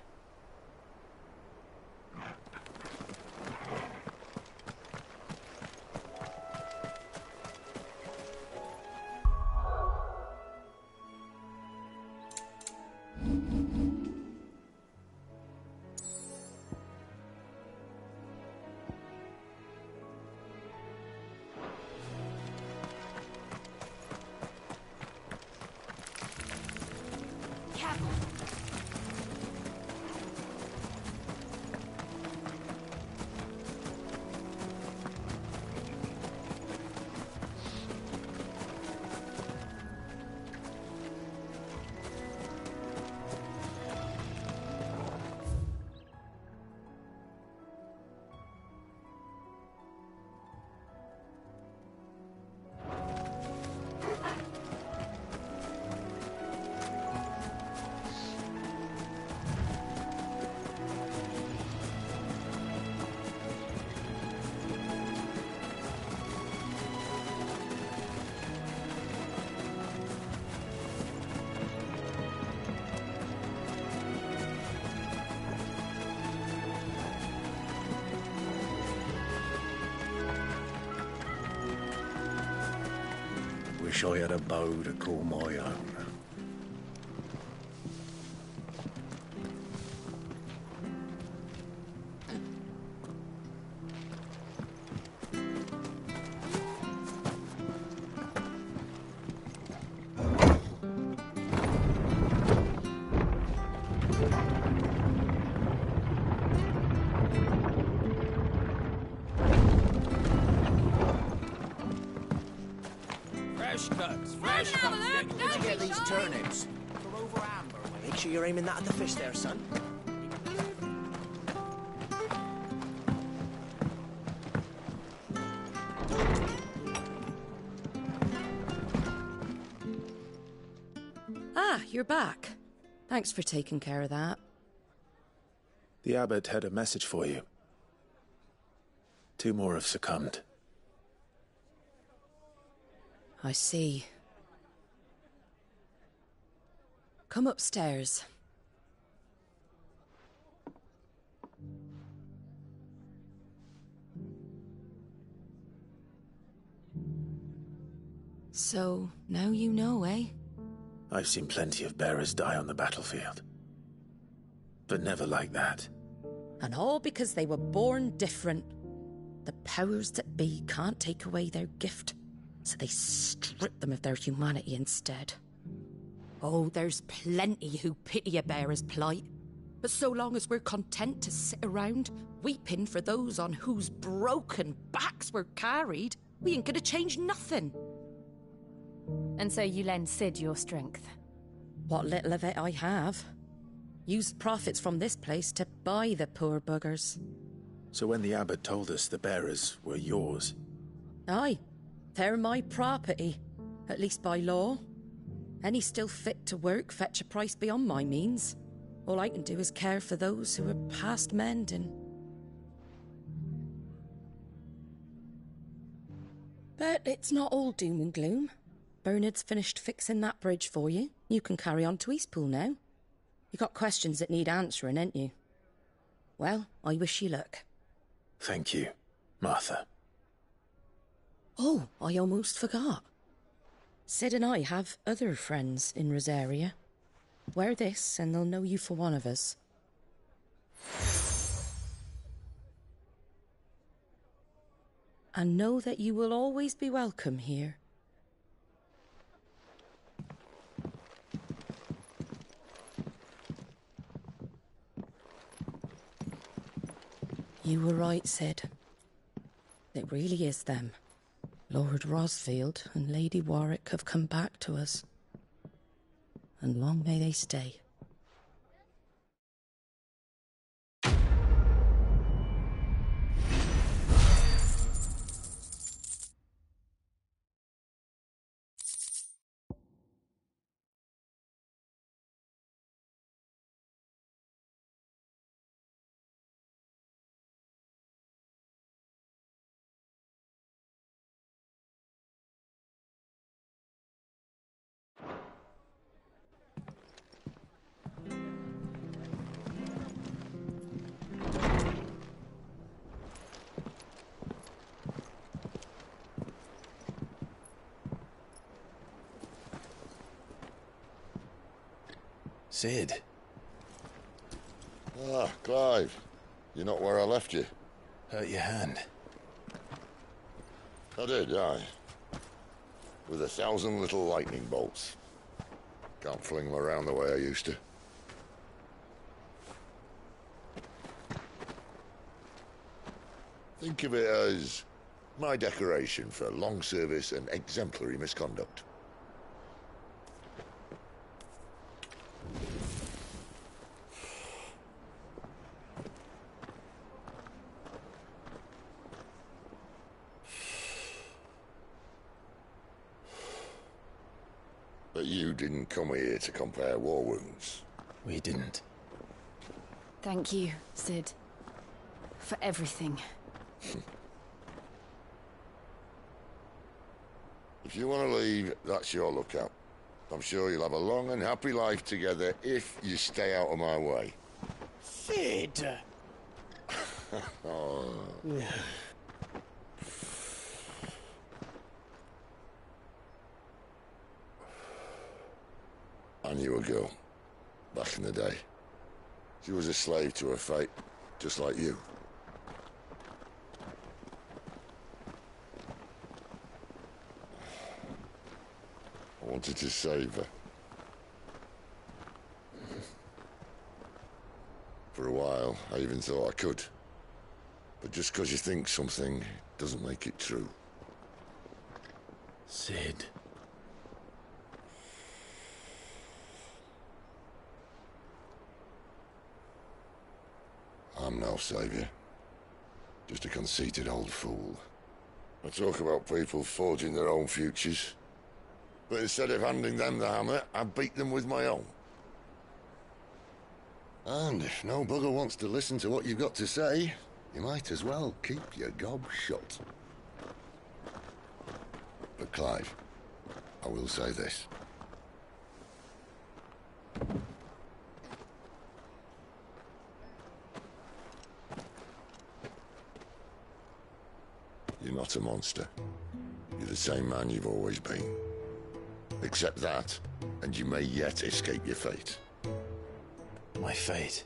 Wish I had a bow to call my own. Fresh cuts. Where'd you get these turnips? From over Amber. Make sure you're aiming that at the fish there, son. Ah, you're back. Thanks for taking care of that. The abbot had a message for you. 2 more have succumbed. I see. Come upstairs. So, now you know, eh? I've seen plenty of bearers die on the battlefield. But never like that. And all because they were born different. The powers that be can't take away their gift, so they strip them of their humanity instead. Oh, there's plenty who pity a bearer's plight. But so long as we're content to sit around, weeping for those on whose broken backs we're carried, we ain't gonna change nothing. And so you lend Sid your strength? What little of it I have. Used profits from this place to buy the poor buggers. So when the abbot told us the bearers were yours... Aye, they're my property, at least by law. Any still fit to work fetch a price beyond my means. All I can do is care for those who are past mending. But it's not all doom and gloom. Bernard's finished fixing that bridge for you. You can carry on to Eastpool now. You got questions that need answering, ain't you? Well, I wish you luck. Thank you, Martha. Oh, I almost forgot. Sid and I have other friends in Rosaria. Wear this and they'll know you for one of us. And know that you will always be welcome here. You were right, Sid. It really is them. Lord Rosfield and Lady Warwick have come back to us. And long may they stay. Sid. Ah, Clive. You're not where I left you. Hurt your hand. I did, aye. With 1,000 little lightning bolts. Can't fling them around the way I used to. Think of it as my decoration for long service and exemplary misconduct. But you didn't come here to compare war wounds. We didn't. Thank you, Sid. For everything. If you want to leave, that's your lookout. I'm sure you'll have a long and happy life together if you stay out of my way. Sid! Oh. I knew a girl, back in the day. She was a slave to her fate, just like you. I wanted to save her. For a while, I even thought I could. But just because you think something doesn't make it true. Sid. I'm no saviour. Just a conceited old fool. I talk about people forging their own futures. But instead of handing them the hammer, I beat them with my own. And if no bugger wants to listen to what you've got to say, you might as well keep your gob shut. But Clive, I will say this. You're not a monster. You're the same man you've always been. Accept that, and you may yet escape your fate. My fate?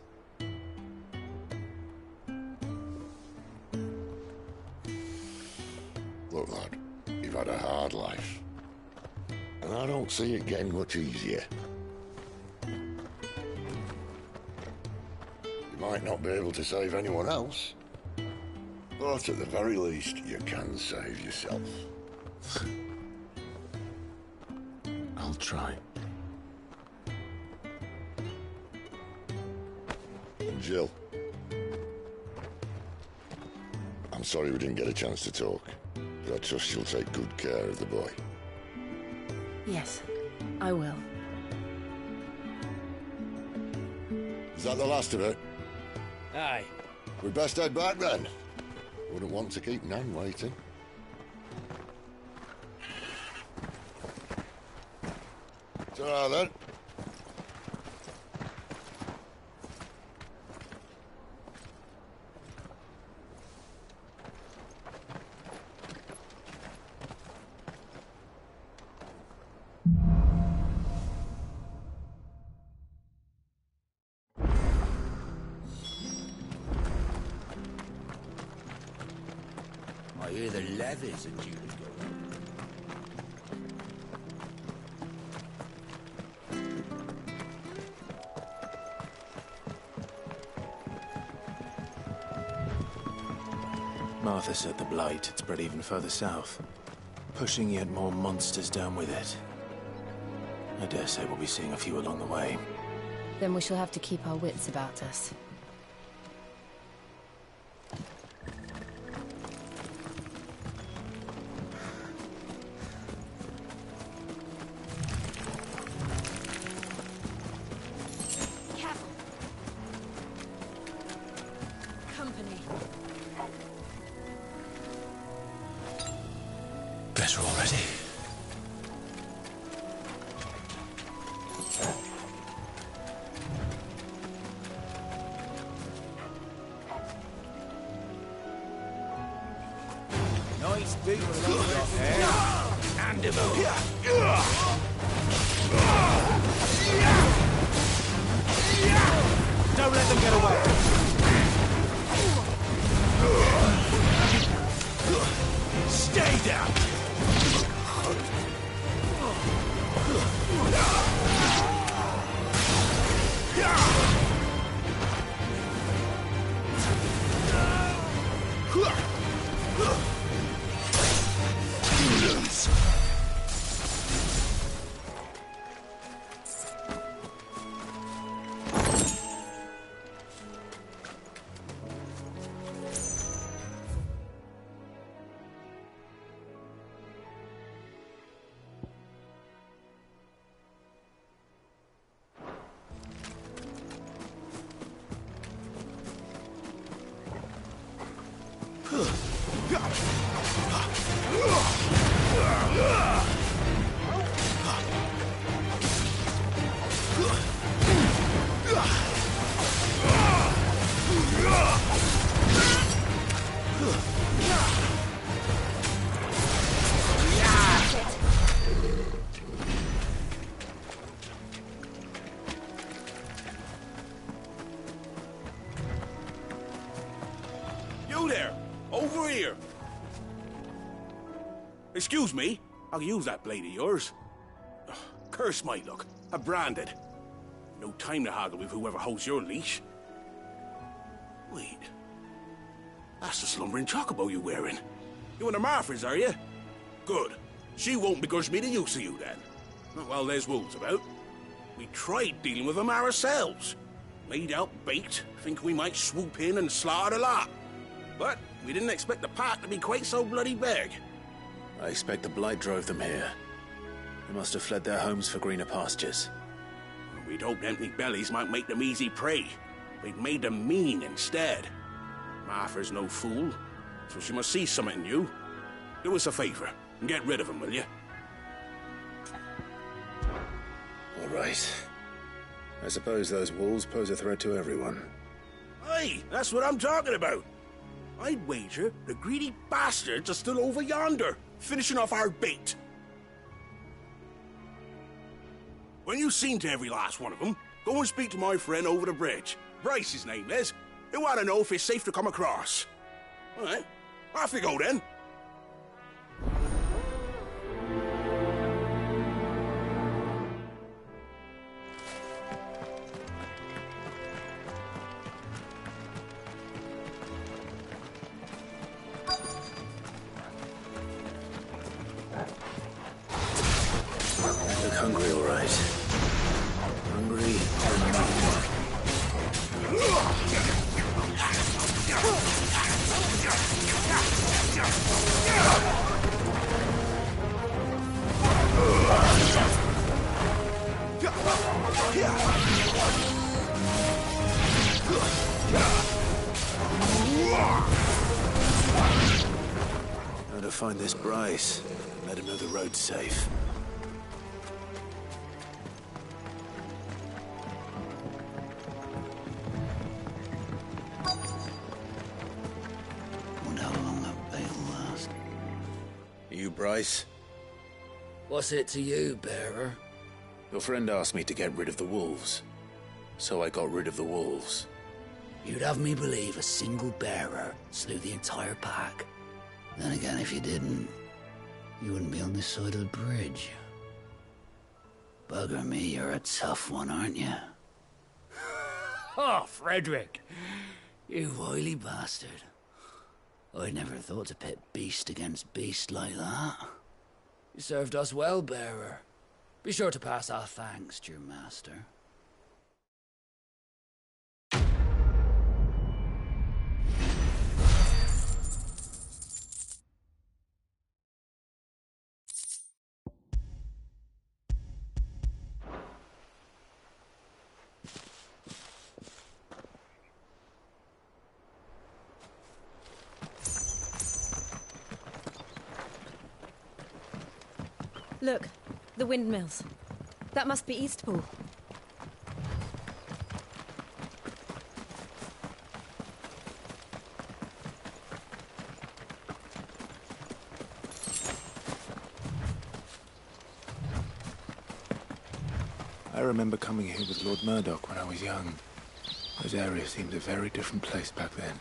Look, lad, you've had a hard life. And I don't see it getting much easier. You might not be able to save anyone else, but at the very least, you can save yourself. I'll try. And Jill, I'm sorry we didn't get a chance to talk, but I trust you'll take good care of the boy. Yes, I will. Is that the last of it? Aye. We best head back then. Wouldn't want to keep Nan waiting. Ta-ra then. I hear the levies are due to go up. Martha said the blight had spread even further south, pushing yet more monsters down with it. I dare say we'll be seeing a few along the way. Then we shall have to keep our wits about us. Better already. Nice big one there. And him Don't let them get away. Stay down. You there! Over here! Excuse me, I'll use that blade of yours. Ugh, curse my luck. I'm branded. No time to haggle with whoever holds your leash. Wait. That's the slumbering chocobo you're wearing. You and the Marfors, are you? Good. She won't begrudge me the use of you, then. Not while there's wolves about. We tried dealing with them ourselves. Made out baked, think we might swoop in and slaughter the lot. But we didn't expect the pack to be quite so bloody big. I expect the blight drove them here. They must have fled their homes for greener pastures. We'd hoped empty bellies might make them easy prey. We'd made them mean instead. Martha's no fool, so she must see something in you. Do us a favor and get rid of them, will you? All right. I suppose those wolves pose a threat to everyone. Aye, that's what I'm talking about. I'd wager the greedy bastards are still over yonder, finishing off our bait. When you've seen to every last one of them, go and speak to my friend over the bridge. Bryce, his name is. He'll want to know if it's safe to come across. All right, off you go then. Look hungry, all right. Hungry and hungry. find this Bryce. Let him know the road's safe. Wonder how long that bait'll last. You, Bryce? What's it to you, bearer? Your friend asked me to get rid of the wolves. So I got rid of the wolves. You'd have me believe a single bearer slew the entire pack. Then again, if you didn't, you wouldn't be on this side of the bridge. Bugger me, you're a tough one, aren't you? Oh, Frederick! You wily bastard. I'd never thought to pit beast against beast like that. You served us well, bearer. Be sure to pass our thanks to your master. Look, the windmills. That must be Eastpool. I remember coming here with Lord Murdoch when I was young. This area seemed a very different place back then.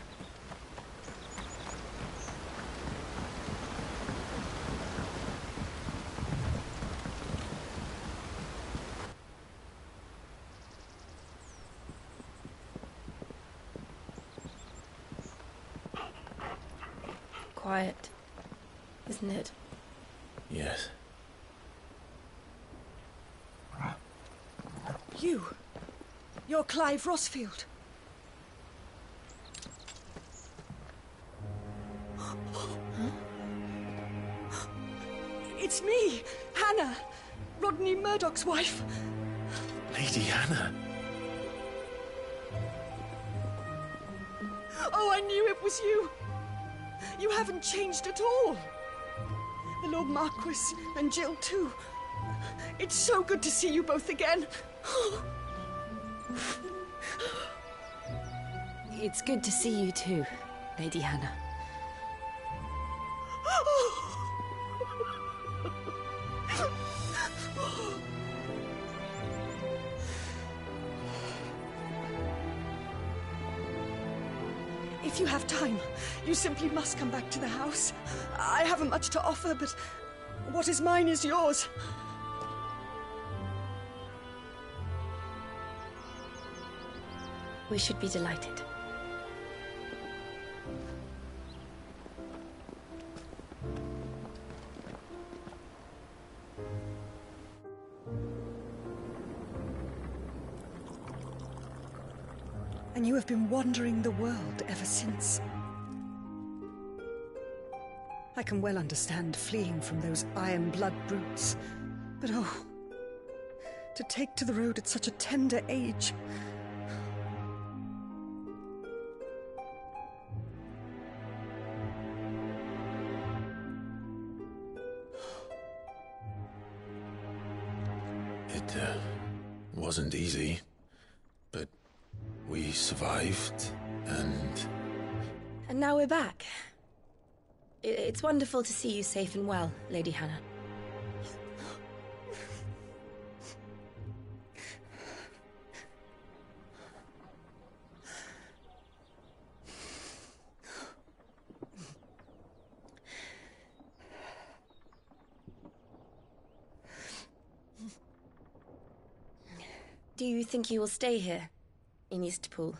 Quiet, isn't it? Yes. You're Clive Rossfield. It's me, Hannah, Rodney Murdoch's wife. Lady Hannah. Oh, I knew it was you. You haven't changed at all. The Lord Marquis and Jill too. It's so good to see you both again. It's good to see you too, Lady Hannah. If you have time, you simply must come back to the house. I haven't much to offer, but what is mine is yours. We should be delighted. And you have been wandering the world ever since. I can well understand fleeing from those iron blood brutes, but oh, to take to the road at such a tender age. It wasn't easy, but we survived, and... And now we're back. It's wonderful to see you safe and well, Lady Hannah. Do you think you will stay here, in Eastpool?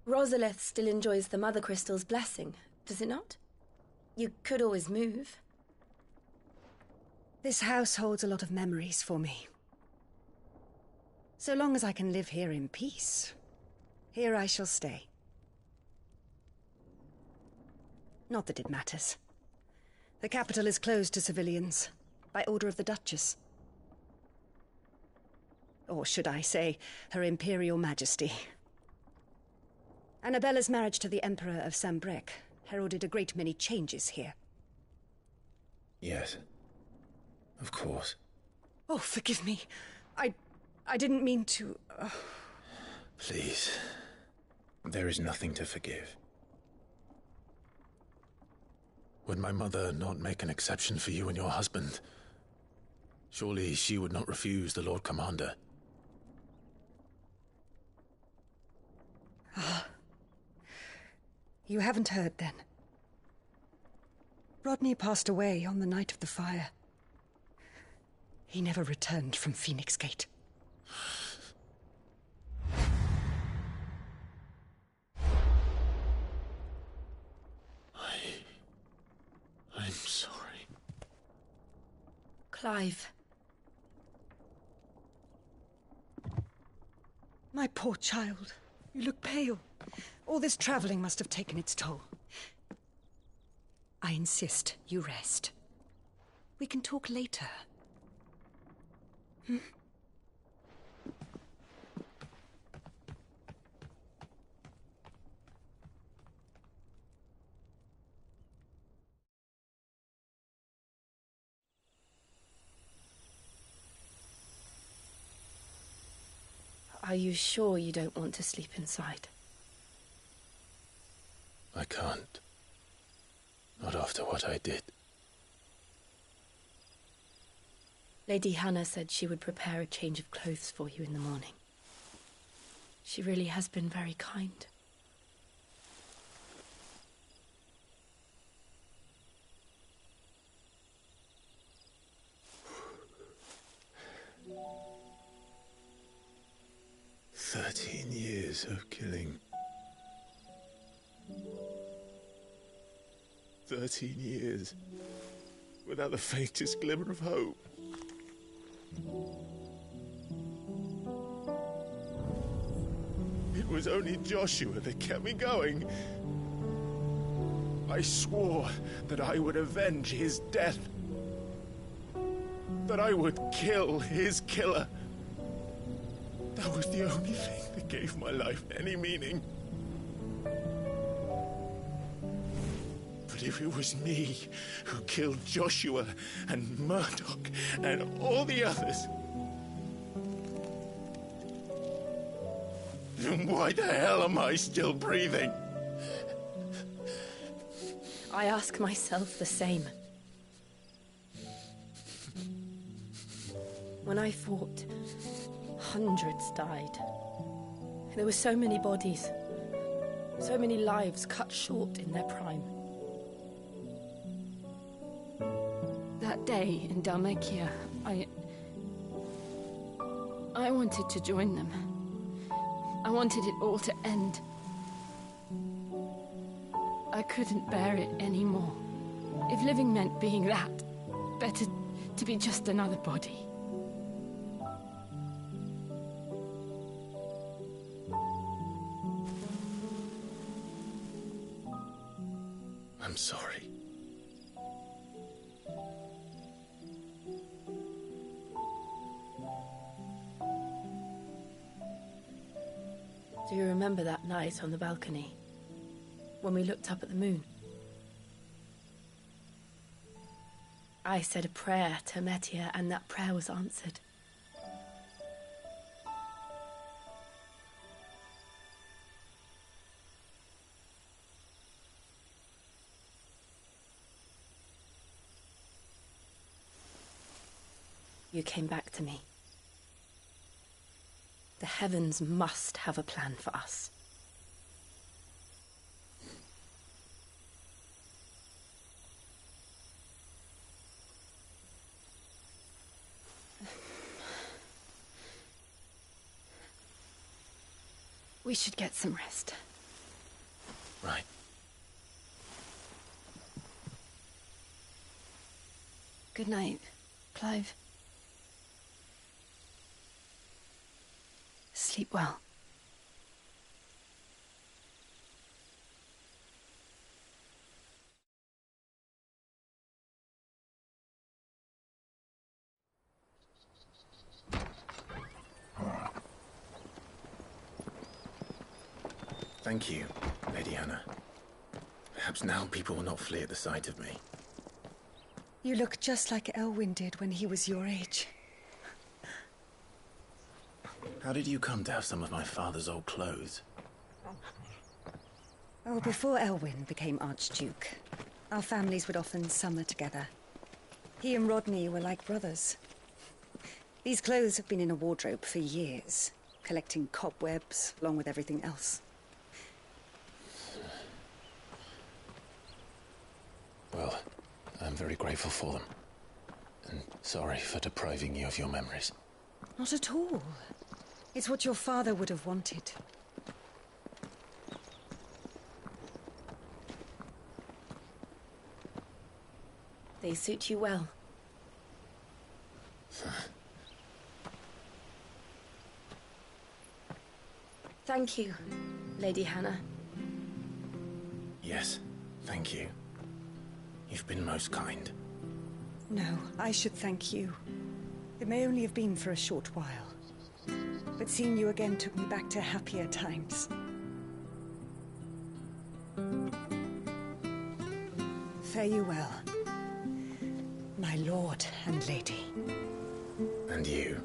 Rosalith still enjoys the Mother Crystal's blessing, does it not? You could always move. This house holds a lot of memories for me. So long as I can live here in peace, here I shall stay. Not that it matters. The capital is closed to civilians, by order of the Duchess. Or should I say, Her Imperial Majesty. Annabella's marriage to the Emperor of Sambrec heralded a great many changes here. Yes. Of course. Oh, forgive me. I didn't mean to... Please. There is nothing to forgive. Would my mother not make an exception for you and your husband? Surely she would not refuse the Lord Commander. Ah. You haven't heard, then. Rodney passed away on the night of the fire. He never returned from Phoenix Gate. I'm sorry. Clive. My poor child. You look pale. All this traveling must have taken its toll. I insist you rest. We can talk later. Hmm? Are you sure you don't want to sleep inside? I can't. Not after what I did. Lady Hannah said she would prepare a change of clothes for you in the morning. She really has been very kind. "13 years of killing. 13 years without the faintest glimmer of hope. It was only Joshua that kept me going. I swore that I would avenge his death. That I would kill his killer. That was the only thing that gave my life any meaning. But if it was me who killed Joshua and Murdoch and all the others, then why the hell am I still breathing? I ask myself the same. When I fought, hundreds died. There were so many bodies, so many lives cut short in their prime. That day in Dalmekia, I wanted to join them. I wanted it all to end. I couldn't bear it anymore. If living meant being that, better to be just another body. I'm sorry. Do you remember that night on the balcony, when we looked up at the moon? I said a prayer to Metia, and that prayer was answered. You came back to me. The heavens must have a plan for us. We should get some rest. Right. Good night, Clive. Sleep well. Thank you, Lady Hannah. Perhaps now people will not flee at the sight of me. You look just like Elwyn did when he was your age. How did you come to have some of my father's old clothes? Oh, before Elwyn became Archduke, our families would often summer together. He and Rodney were like brothers. These clothes have been in a wardrobe for years, collecting cobwebs along with everything else. Well, I'm very grateful for them. And sorry for depriving you of your memories. Not at all. It's what your father would have wanted. They suit you well. Thank you, Lady Hannah. Yes, thank you. You've been most kind. No, I should thank you. It may only have been for a short while, but seeing you again took me back to happier times. Fare you well, my lord and lady. And you,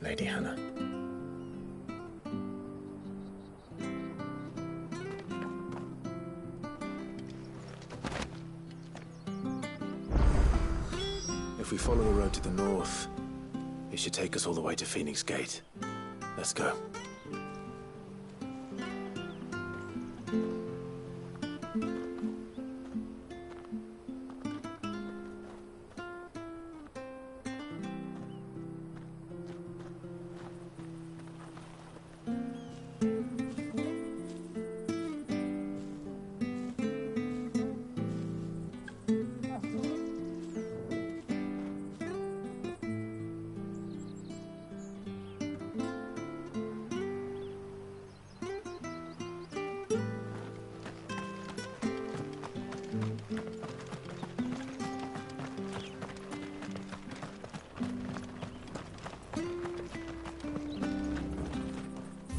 Lady Hannah. If we follow the road to the north, it should take us all the way to Phoenix Gate. Let's go.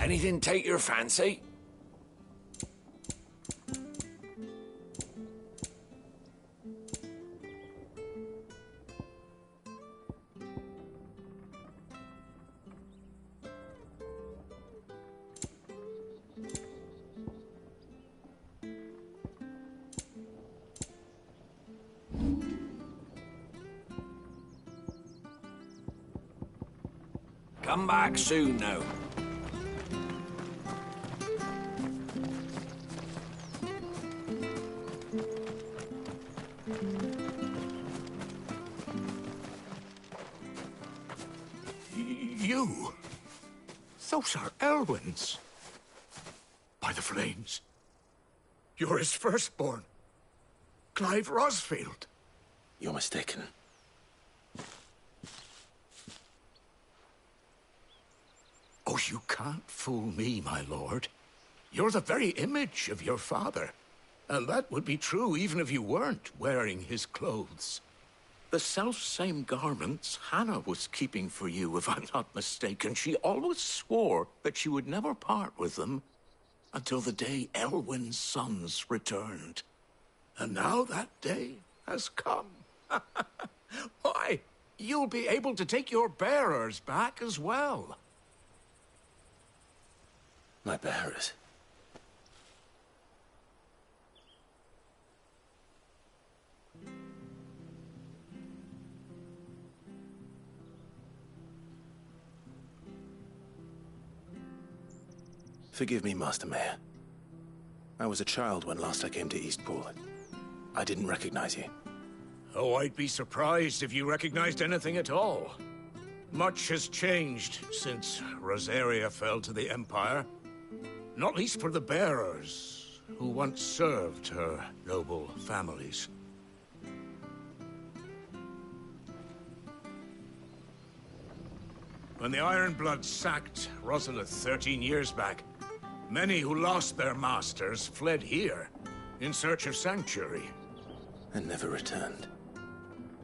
Anything take your fancy? Come back soon now. You? Those are Elwyn's. By the flames. You're his firstborn. Clive Rosfield. You're mistaken. Oh, you can't fool me, my lord. You're the very image of your father. And that would be true even if you weren't wearing his clothes. The self-same garments Hannah was keeping for you, if I'm not mistaken. She always swore that she would never part with them until the day Elwyn's sons returned. And now that day has come. Why, you'll be able to take your bearers back as well. My bearers? Forgive me, Master Mayor. I was a child when last I came to Eastpool. I didn't recognize you. Oh, I'd be surprised if you recognized anything at all. Much has changed since Rosaria fell to the Empire. Not least for the bearers, who once served her noble families. When the Ironbloods sacked Rosalith 13 years back, many who lost their masters fled here in search of sanctuary. And never returned.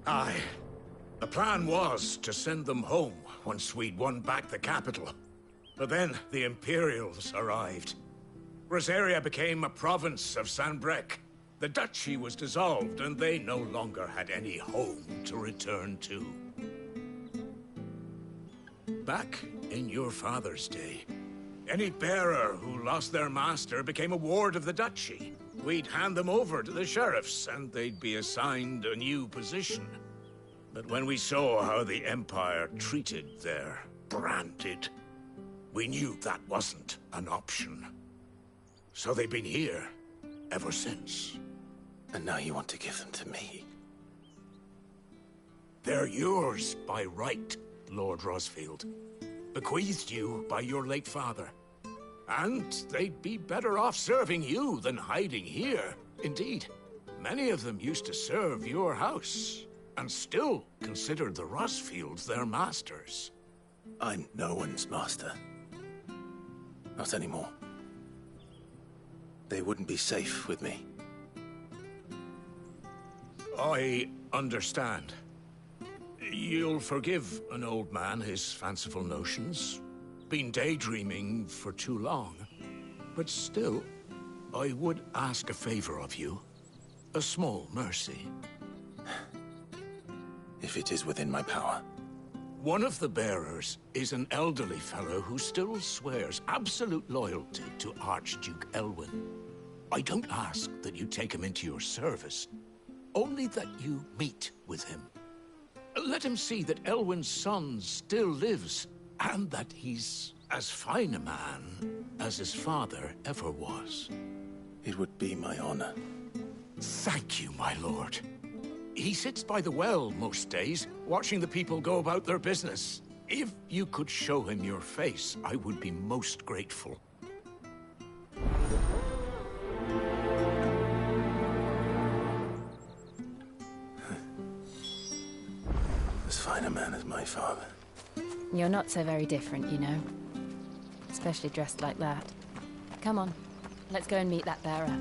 Aye. The plan was to send them home once we'd won back the capital. But then the Imperials arrived. Rosaria became a province of Sanbreque, The duchy was dissolved, and they no longer had any home to return to. Back in your father's day, any bearer who lost their master became a ward of the duchy. We'd hand them over to the sheriffs, and they'd be assigned a new position. But when we saw how the Empire treated their branded, we knew that wasn't an option. So they've been here ever since. And now you want to give them to me? They're yours by right, Lord Rosfield. Bequeathed you by your late father. And they'd be better off serving you than hiding here. Indeed, many of them used to serve your house, and still considered the Rosfields their masters. I'm no one's master. Not anymore. They wouldn't be safe with me. I understand. You'll forgive an old man his fanciful notions. Been daydreaming for too long. But still, I would ask a favor of you. A small mercy. If it is within my power. One of the bearers is an elderly fellow who still swears absolute loyalty to Archduke Elwyn. I don't ask that you take him into your service, only that you meet with him. Let him see that Elwyn's son still lives, and that he's as fine a man as his father ever was. It would be my honor. Thank you, my lord. He sits by the well most days, watching the people go about their business. If you could show him your face, I would be most grateful. As fine a man as my father. You're not so very different, you know. Especially dressed like that. Come on, let's go and meet that bearer.